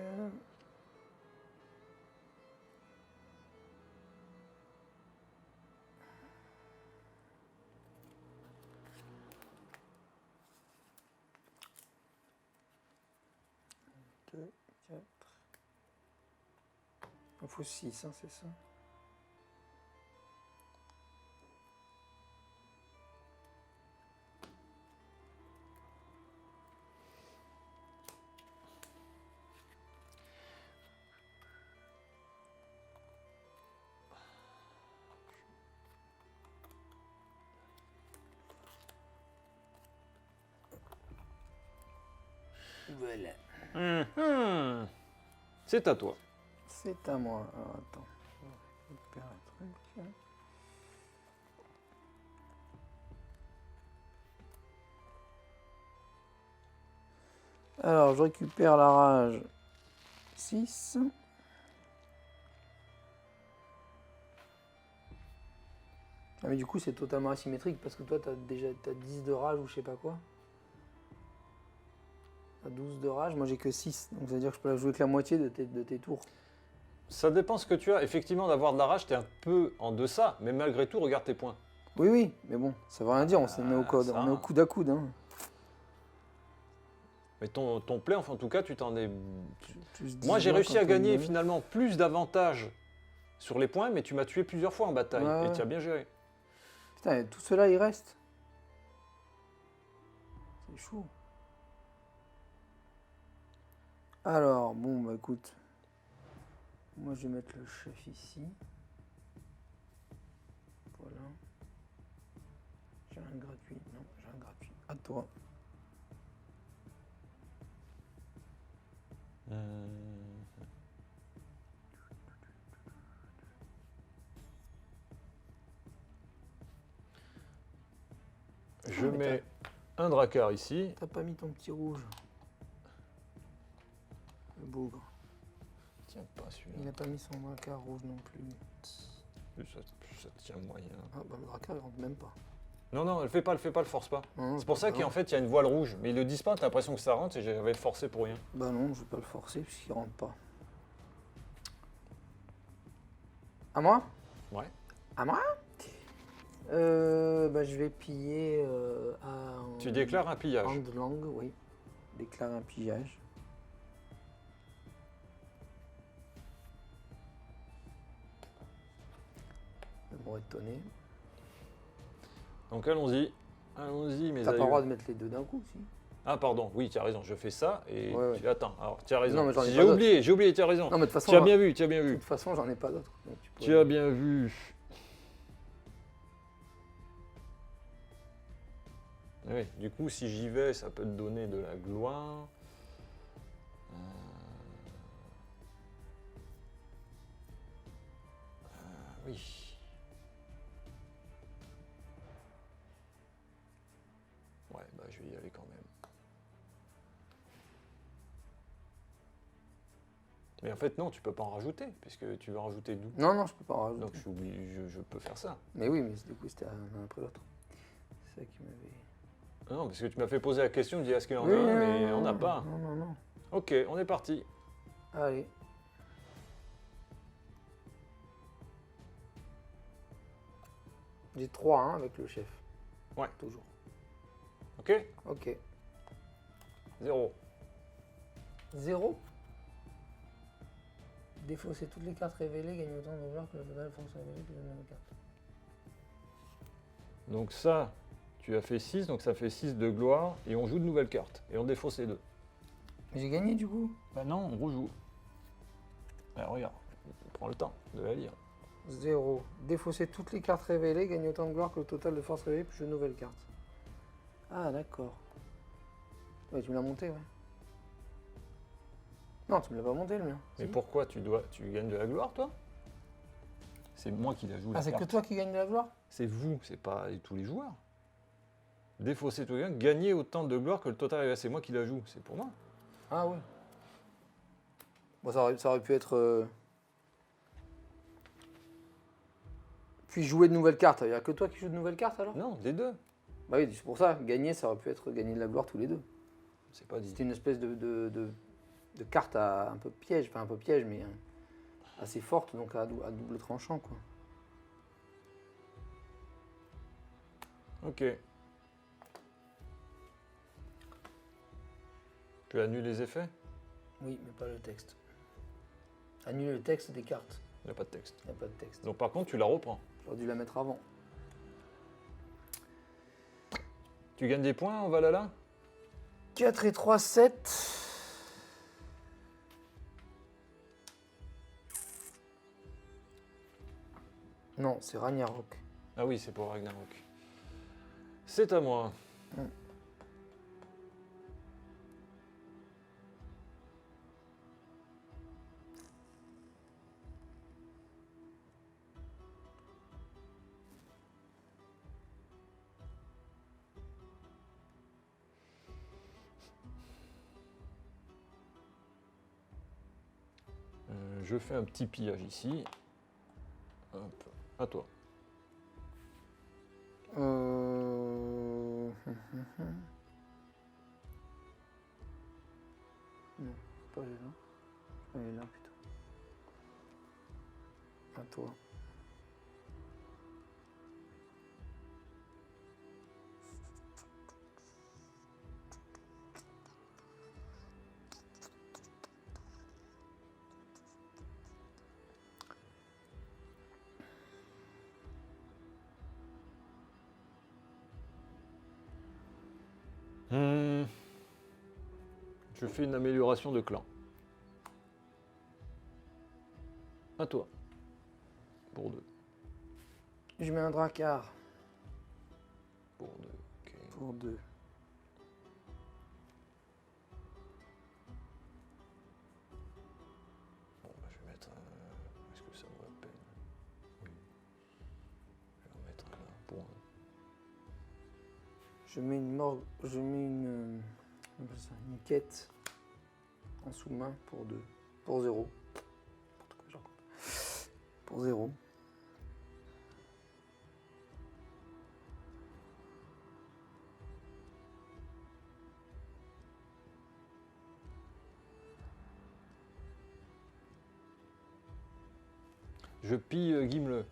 Deux, 4. Il faut 6, hein, c'est ça. Voilà. C'est à toi. C'est à moi. Alors, attends. Je récupère un truc. Alors, je récupère la rage 6. Ah, mais du coup, c'est totalement asymétrique parce que toi, t'as 10 de rage ou je sais pas quoi. T'as 12 de rage, moi j'ai que 6. Donc ça veut dire que je peux la jouer que la moitié de tes tours. Ça dépend ce que tu as. Effectivement, d'avoir de la rage, tu es un peu en deçà, mais malgré tout, regarde tes points. Oui, oui, mais bon, ça veut rien dire, on s'est mis au code, ça. on est au coude à coude. Hein. Mais ton play, enfin, en tout cas, tu t'en es. Plus Moi, 10 j'ai mois réussi quand à on gagner est- finalement plus d'avantages sur les points, mais tu m'as tué plusieurs fois en bataille Ouais, et ouais. tu as bien géré. Putain, et tout cela il reste. C'est chaud. Alors, bon, bah écoute. Moi je vais mettre le chef ici. Voilà. J'ai un gratuit. Non, j'ai un gratuit. À toi. Je mais mets un dracar ici. T'as pas mis ton petit rouge. Le bougre. Tiens pas Il celui-là. a pas mis son dracard rouge non plus. Ça tient moyen. Ah bah le dracard il rentre même pas. Non, non, le fais pas, le force pas. Non, C'est pour ça qu'en fait, il y a une voile rouge. Mais ils le disent pas, t'as l'impression que ça rentre et j'avais forcé pour rien. Bah non, je vais pas le forcer puisqu'il rentre pas. À moi? Ouais. À moi? Bah je vais piller à... Tu déclares un pillage. Handlang, oui. Déclare un pillage. Bon, étonné. Donc allons-y. Allons-y, mes T'as pas le aïeux. droit de mettre les deux d'un coup, si? Ah, pardon, oui, tu as raison, je fais ça et Ouais, ouais. attends. Alors, tu as raison. Non, mais j'en ai Si pas j'ai oublié, tu as raison. Non, mais de toute façon, Tu as bien vu, tu as bien de vu. toute façon, j'en ai pas d'autres. Donc tu Tu as bien vu. Oui, du coup, si j'y vais, ça peut te donner de la gloire. Oui. Ouais, bah je vais y aller quand même. Mais en fait, non, tu peux pas en rajouter, puisque tu veux en rajouter d'où? Non, non, je peux pas en rajouter. Donc je suis obligé, je peux faire ça. Mais oui, mais du coup, c'était un après l'autre. C'est ça qui m'avait... Non, parce que tu m'as fait poser la question, tu dis est-ce qu'il y en a Oui, un, non, mais non, on n'a non, pas. Non, non, non. Ok, on est parti. Allez. J'ai 3 hein, avec le chef. Ouais. Toujours. Ok, Ok. 0. 0. Défausser toutes les cartes révélées, gagner autant de gloire que le total de force révélée plus de même carte. Donc ça, tu as fait 6, donc ça fait 6 de gloire, et on joue de nouvelles cartes, et on défausse les deux. Mais j'ai gagné du coup. Bah non, on rejoue. Alors regarde, prends le temps de la lire. 0. Défausser toutes les cartes révélées, gagner autant de gloire que le total de force révélée plus de nouvelles cartes. Ah d'accord. Ouais, tu me l'as monté, ouais. Non, tu me l'as pas monté le mien. Mais Si. pourquoi tu gagnes de la gloire, toi? C'est moi qui la joue. Ah, la c'est que carte. toi qui gagne de la gloire? C'est vous, c'est pas tous les joueurs. Défausser tout le gain, gagner autant de gloire que le total, c'est moi qui la joue, c'est pour moi. Ah oui. Bon, ça aurait pu être Puis jouer de nouvelles cartes. Il n'y a que toi qui joues de nouvelles cartes alors? Non, des deux. Bah oui, c'est pour ça. Gagner, ça aurait pu être gagner de la gloire tous les deux. C'est pas dit. C'était une espèce de carte un peu piège. Enfin, un peu piège, mais assez forte, donc à double tranchant, quoi. Ok. Tu annules les effets? Oui, mais pas le texte. Annuler le texte des cartes. Il n'y a pas de texte. Il n'y a pas de texte. Donc par contre, tu la reprends. J'aurais dû la mettre avant. Tu gagnes des points en Valhalla? 4 et 3, 7. Non, c'est Ragnarok. Ah oui, c'est pour Ragnarok. C'est à moi. Je fais un petit pillage ici. Hop, à toi. Non, pas elle là. Elle est là plutôt. À toi. Je fais une amélioration de clan. À toi. Pour 2. Je mets un dracard Pour 2. Ok. pour 2. Bon, bah, je vais mettre un... Est-ce que ça vaut la peine? Oui. Je vais en mettre un là pour 1. Je mets une on appelle ça une quête en sous-main pour 2. Pour 0. Pour 0. Je pille Gimle.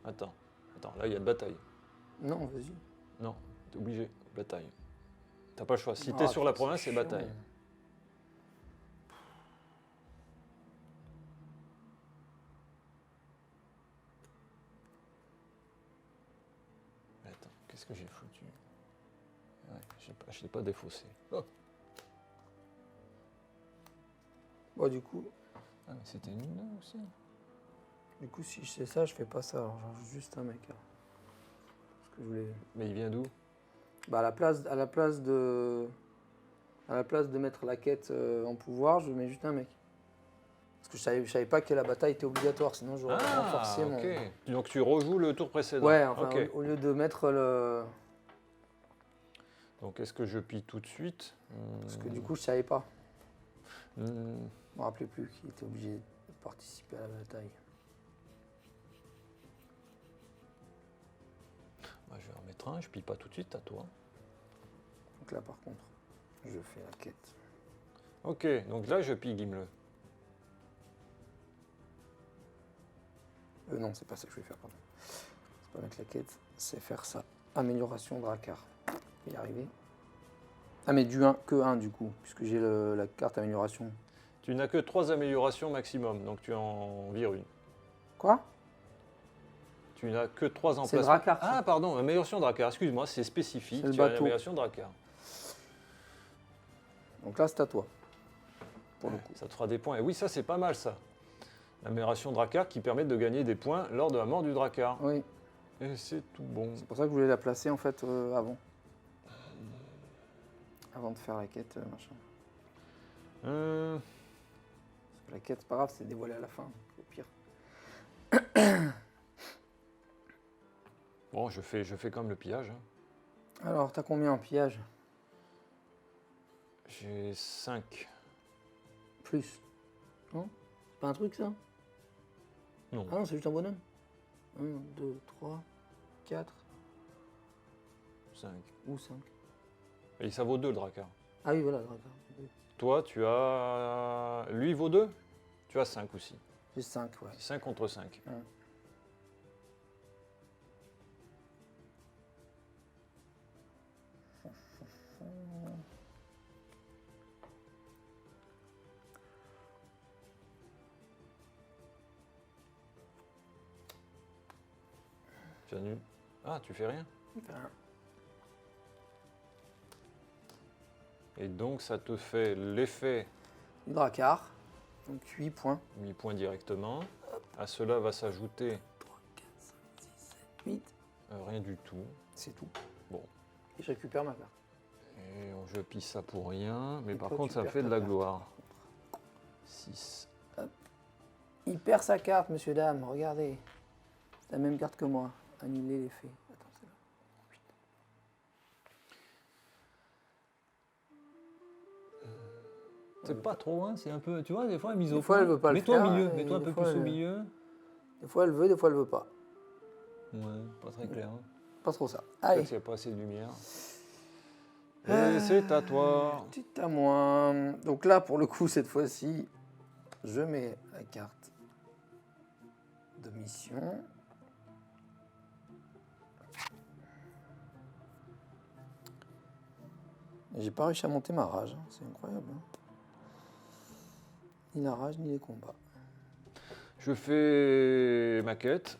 Attends, là il y a de bataille. Non, vas-y. Non, t'es obligé, bataille. T'as pas le choix. Si Ah, t'es sur la c'est province, c'est chiant. bataille. Attends, qu'est-ce que j'ai foutu? Ouais, je l'ai pas défaussé. Oh. Bon, du coup, Ah, mais c'était nul là aussi. si je sais ça, je fais pas ça. Alors, j'en joue juste un mec. Là. Parce que je voulais. Mais il vient d'où? Bah, à la place de mettre la quête en pouvoir, je mets juste un mec. Parce que je savais pas que la bataille était obligatoire, sinon j'aurais renforcé mon. ok. Donc tu rejoues le tour précédent. Ouais, enfin, Ok. au lieu de mettre le. Donc est-ce que je pille tout de suite? Parce que du coup, je savais pas. Hmm. Je me rappelais plus qu'il était obligé de participer à la bataille. Bah, je vais en mettre un, je pille pas tout de suite, à toi. Donc là, par contre, je fais la quête. Ok, donc là je pille Gimle. Non, c'est pas ça que je vais faire, pardon. C'est pas mettre la quête, c'est faire ça. Amélioration Drakkar. Je vais y arriver. Ah, mais du 1, que 1 du coup, puisque j'ai la carte amélioration. Tu n'as que 3 améliorations maximum, donc tu en vires une. Quoi? Tu n'as que 3 C'est emplacements. Drakkar. ça. Ah pardon, amélioration Drakkar, excuse-moi, c'est spécifique. C'est le Tu as une bateau. amélioration Drakkar. Donc là, c'est à toi. Pour le coup. Ça te fera des points. Et oui, ça c'est pas mal ça. L'amélioration Drakkar qui permet de gagner des points lors de la mort du Drakkar. Oui, Et c'est tout bon. c'est pour ça que je voulais la placer en fait avant. Avant de faire la quête, machin. Euh, Parce que la quête, c'est pas grave, c'est dévoilé à la fin, au pire. Bon, je fais comme le pillage. Hein. Alors, t'as combien en pillage? J'ai 5. Plus. Non? C'est pas un truc ça? Non. Ah non, c'est juste un bonhomme. 1, 2, 3, 4 5. ou 5. Et ça vaut 2 le Drakkar. Ah oui, voilà, d'accord. Toi, tu as. Lui, il vaut 2. Tu as 5 aussi. J'ai 5, ouais. 5 contre 5. Ouais. Tu as nul. Ah, tu fais rien. Enfin, Et donc, ça te fait l'effet Drakkar. Donc 8 points. 8 points directement. À cela va s'ajouter 3, 4, 5, 6, 7, 8. rien du tout. C'est tout. Bon. Et je récupère ma carte. Et je pisse ça pour rien. Mais Et par toi, contre, tu ça me perds fait de ta la carte. gloire. 6. Il perd sa carte, monsieur, dame. Regardez. C'est la même carte que moi. Annuler l'effet. Attends, c'est là. C'est pas trop loin, c'est un peu. Tu vois, des fois, mise au Des fois, point. elle veut pas le Mets-toi faire, au milieu, et mets-toi un des peu fois, plus au elle- milieu. Des fois, elle veut, des fois, elle veut pas. Ouais, pas très clair. Hein. Pas trop ça. Peut-être Allez. qu'il n'y a pas assez de lumière. Et c'est à toi. Petit à moi. Donc là, pour le coup, cette fois-ci, je mets la carte de mission. J'ai pas réussi à monter ma rage, hein. C'est incroyable. Hein. Ni la rage, ni les combats. Je fais ma quête.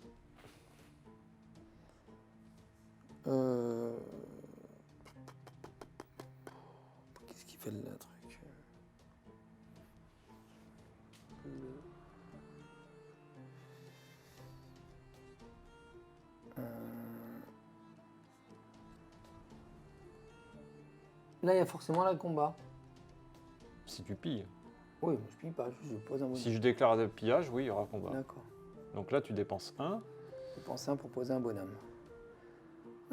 Qu'est-ce qu'il fait le truc? Là, il y a forcément le combat. Si tu pilles. Oui, mais je pille pas, je pose un bonhomme. Si je déclare le pillage, oui, il y aura combat. D'accord. Donc là, tu dépenses 1. Je pensais à proposer un bonhomme.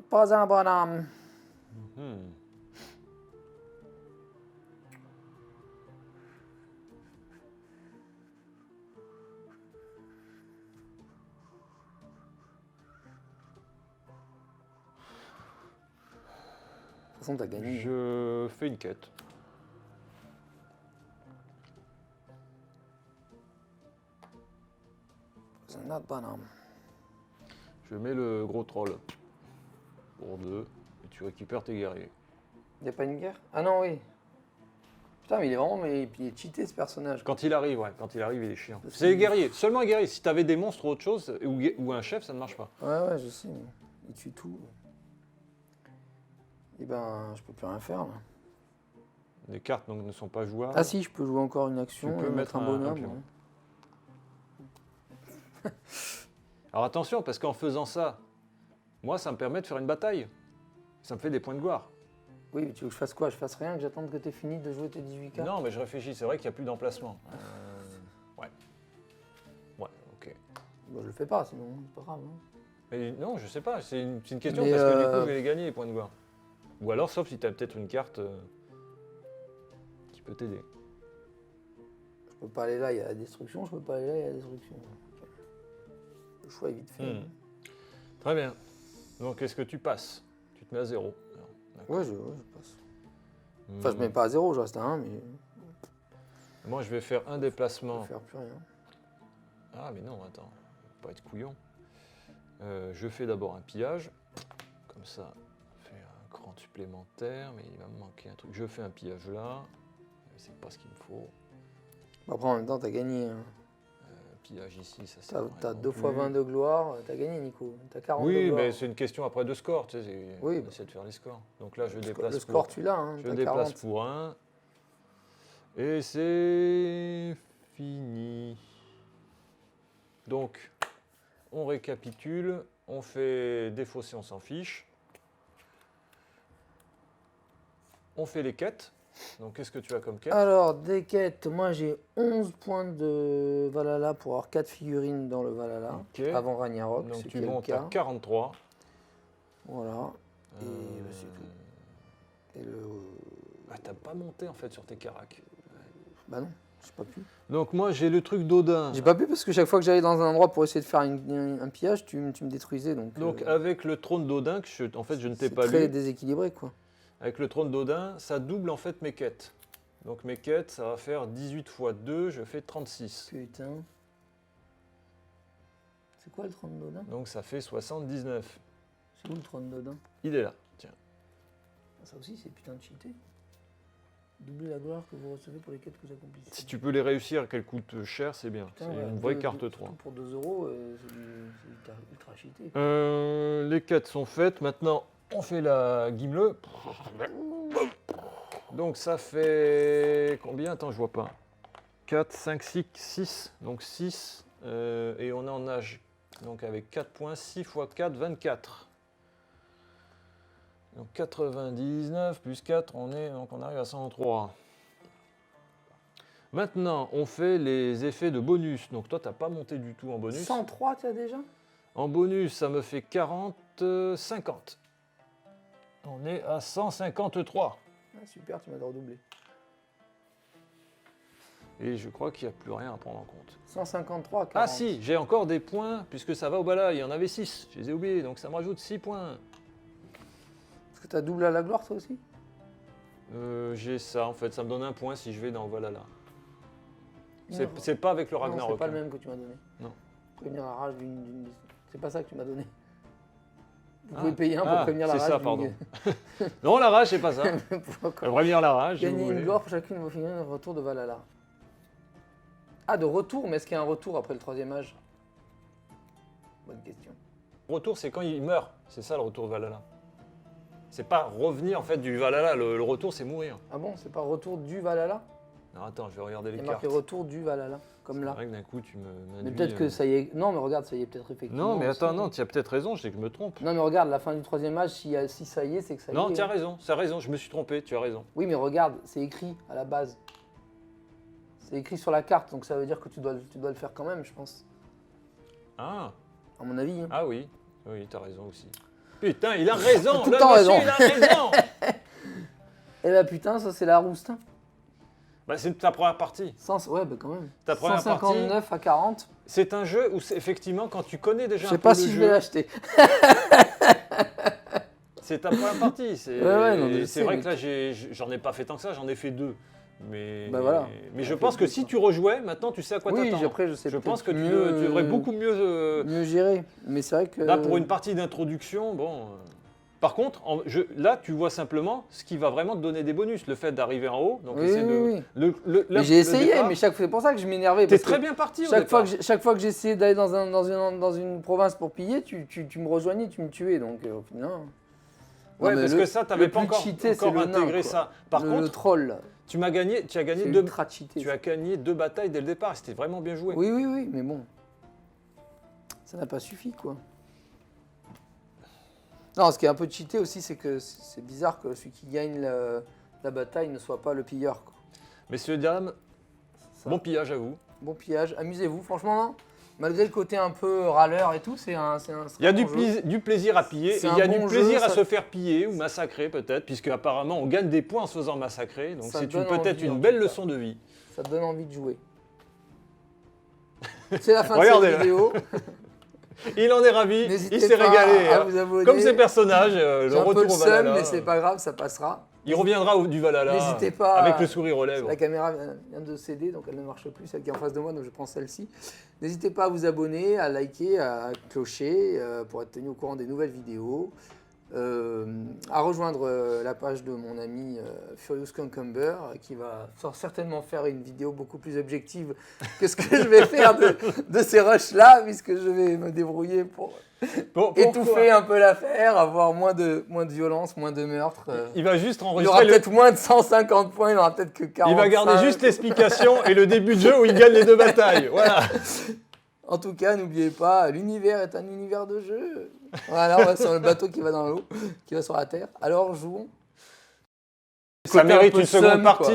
Pas un bonhomme. Hmm. De toute façon, t'as gagné. Je fais une quête. C'est un autre bonhomme. Je mets le gros troll pour 2 et tu récupères tes guerriers. Y a pas une guerre? Ah non, oui. Putain, mais il est vraiment il est cheaté ce personnage. Quand il arrive, ouais, quand il arrive, il est chiant. Parce C'est les que- guerriers, seulement les guerriers. Si t'avais des monstres ou autre chose, ou un chef, ça ne marche pas. Ouais, je sais, mais il tue tout. Et ben, je peux plus rien faire là. Les cartes donc, ne sont pas jouables. Ah si, je peux jouer encore une action Tu peux et mettre mettre un un bonhomme. pion. Ouais. Alors attention, parce qu'en faisant ça, moi, ça me permet de faire une bataille. Ça me fait des points de gloire. Oui, mais tu veux que je fasse quoi? Je fasse rien, que j'attende que tu aies fini de jouer tes 18 cartes? Non, mais je réfléchis, c'est vrai qu'il n'y a plus d'emplacement. Ouais. Ouais, ok. Bah, je le fais pas, sinon, c'est pas grave. Hein. Mais non, je sais pas, c'est une question Mais, parce que du coup, je vais les gagner, les points de gloire. Ou alors, sauf si tu as peut-être une carte qui peut t'aider. Je peux pas aller là, il y a la destruction, je peux pas aller là, il y a la destruction. Ok. Le choix est vite fait. Hmm. Très bien. Donc, est-ce que tu passes? Tu te mets à 0. Ouais, je passe. Enfin, je mets pas à 0, je reste à 1, mais Moi, je vais faire un je déplacement. peux faire plus rien. Ah, mais non, attends, faut pas être couillon. Je fais d'abord un pillage. Comme ça, je fais un cran supplémentaire, mais il va me manquer un truc. Je fais un pillage là. C'est pas ce qu'il me faut. Bon, après, en même temps, t'as gagné. Hein. Pillage ici, ça sert à rien T'as non 2 fois plus. 20 de gloire, t'as gagné, Nico. T'as 40 de Oui, gloire. mais c'est une question après de score. Tu sais, Oui, on essaie de faire les scores. Donc là, je Le déplace le score, pour, tu l'as, hein. je T'as déplace 40. pour 1. Et c'est fini. Donc, on récapitule. On fait défausser, on s'en fiche. On fait les quêtes. Donc, qu'est-ce que tu as comme quête? Alors, des quêtes, moi j'ai 11 points de Valhalla pour avoir 4 figurines dans le Valhalla, Ok. avant Ragnarok, Donc, ce tu qui est le montes à cas. 43. Voilà. Et Euh, bah, c'est tout. Et le... Ah, t'as pas monté en fait sur tes caracs. Bah non. J'ai pas pu. Donc moi j'ai le truc d'Odin. J'ai pas pu parce que chaque fois que j'allais dans un endroit pour essayer de faire un pillage, tu me détruisais. Donc avec le trône d'Odin, que en fait je ne t'ai c'est pas très lu, déséquilibré, quoi. avec le trône d'Odin, ça double en fait mes quêtes. Donc mes quêtes, ça va faire 18 x 2, je fais 36. Putain. C'est quoi le trône d'Odin? Donc ça fait 79. C'est où le trône d'Odin? Il est là, tiens. Ça aussi, c'est putain de cheaté. Doubler la gloire que vous recevez pour les quêtes que vous accomplissez. Si tu peux les réussir et qu'elles coûtent cher, c'est bien. Putain, C'est ouais, une vraie carte 3. Pour 2 euros, c'est ultra cheaté. Les quêtes sont faites. Maintenant, on fait la Gimle. Donc ça fait combien? Attends, je vois pas. 4, 5, 6, 6. Donc 6. Et on est en âge. Donc avec 4 points, 6 x 4, 24. Donc 99 plus 4, donc on arrive à 103. Maintenant, on fait les effets de bonus. Donc toi, tu n'as pas monté du tout en bonus. 103, tu as déjà? En bonus, ça me fait 40, 50. On est à 153. Ah, super, tu m'as redoublé. Et je crois qu'il n'y a plus rien à prendre en compte. 153, 40. Ah si, j'ai encore des points, puisque ça va au bala. Il y en avait 6, je les ai oubliés, donc ça me rajoute 6 points. Est-ce que tu as double à la gloire, toi aussi? J'ai ça, en fait, ça me donne un point si je vais dans Valhalla. Non. C'est pas avec le Non, Ragnarok. c'est pas hein. le même que tu m'as donné. Non. Prévenir la rage d'une... C'est pas ça que tu m'as donné. Vous Ah. pouvez payer un pour prévenir la rage. C'est ça, pardon. Non, la rage, c'est pas ça. Prévenir la rage. si vous Gagner une voulez. gloire pour chacune de vos figurines au retour de Valhalla. Ah, de retour, mais est-ce qu'il y a un retour après le 3e âge? Bonne question. Retour, c'est quand il meurt. C'est ça le retour de Valhalla. C'est pas revenir en fait du Valhalla. Le retour, c'est mourir. Ah bon, c'est pas retour du Valhalla? Alors attends, je vais regarder Il les y a cartes. marqué retour du Valhalla, comme C'est là. vrai que d'un coup, tu m'as Mais dit, peut-être que ça y est. Non, mais regarde, ça y est peut-être effectivement. Non, mais attends, aussi. non, tu as peut-être raison, je sais que je me trompe. Non, mais regarde, la fin du 3e âge, si ça y est, c'est que ça y est. Non, tu as hein. raison, je me suis trompé, tu as raison. Oui, mais regarde, c'est écrit à la base. C'est écrit sur la carte, donc ça veut dire que tu dois le faire quand même, je pense. Ah, À mon avis. Hein. ah oui, oui, tu as raison aussi. Putain, il a raison, Tout le le temps monsieur, raison. il a raison. Eh bah putain, ça c'est la rouste. Hein. Bah, c'est ta première partie. Ouais, bah quand même. Ta première 159 à 40. C'est un jeu où, effectivement, quand tu connais déjà Je un sais peu pas le si je jeu, vais l'acheter. c'est ta première partie. Ouais, non, mais je C'est sais, vrai mais que là, j'en ai pas fait tant que ça, j'en ai fait 2. Mais, Bah voilà. mais je Ça pense fait que deux, si quoi. tu rejouais, maintenant tu sais à quoi Oui, t'attendre. après je sais Je pense que tu mieux, devrais beaucoup mieux. mieux gérer. Mais c'est vrai que. Là, pour une partie d'introduction, bon. Par contre, là, tu vois simplement ce qui va vraiment te donner des bonus. Le fait d'arriver en haut. Donc, Oui, essayer oui, de. oui. Mais j'ai essayé, mais c'est pour ça que je m'énervais. T'es parce que très bien parti au chaque fois départ. chaque fois que j'essayais d'aller dans une province pour piller, tu me rejoignais, tu me tuais. Donc au final. Ouais, Non, mais parce que ça, tu n'avais pas encore cheaté, c'est le nain, intégré quoi. ça. Par le contre, troll, là. tu as gagné C'est 2 ultra cheaté. tu as gagné 2 batailles dès le départ. C'était vraiment bien joué. Oui, oui, oui, mais bon. Ça n'a pas suffi, quoi. Non, ce qui est un peu cheaté aussi, c'est que c'est bizarre que celui qui gagne la bataille ne soit pas le pilleur, quoi. Messieurs, dames, Ça. bon pillage à vous. Bon pillage, amusez-vous, franchement, non. Malgré le côté un peu râleur et tout, c'est un Il y a bon jeu. du plaisir à piller et C'est il y a un du bon plaisir jeu, à ça- se faire piller ou massacrer peut-être, puisque apparemment on gagne des points en se faisant massacrer. Donc Ça c'est donne peut-être envie, en une tout belle cas. leçon de vie. Ça te donne envie de jouer. C'est la fin de Regardez, cette là. vidéo. Il en est ravi, N'hésitez il s'est pas régalé. à hein. vous abonner. Comme ces personnages, le J'ai un peu retour le au seum, Valhalla. mais c'est pas grave, ça passera. Il reviendra du Valhalla. N'hésitez pas Avec à- le sourire aux lèvres. La caméra vient de céder, donc elle ne marche plus, celle qui est en face de moi, donc je prends celle-ci. N'hésitez pas à vous abonner, à liker, à clocher pour être tenu au courant des nouvelles vidéos. À rejoindre la page de mon ami Furious Concumber qui va certainement faire une vidéo beaucoup plus objective que ce que je vais faire de ces rushs-là, puisque je vais me débrouiller pour étouffer un peu l'affaire, avoir moins de violence, moins de meurtres. Il va juste Il aura enregistrer peut-être moins de 150 points, il n'aura peut-être que 40. Il va garder juste l'explication et le début de jeu où il gagne les 2 batailles. Voilà. En tout cas, n'oubliez pas, l'univers est un univers de jeu. Voilà, on va sur le bateau qui va dans l'eau, qui va sur la terre. Alors jouons. Ça Côté un mérite peu une seconde seum, partie. quoi.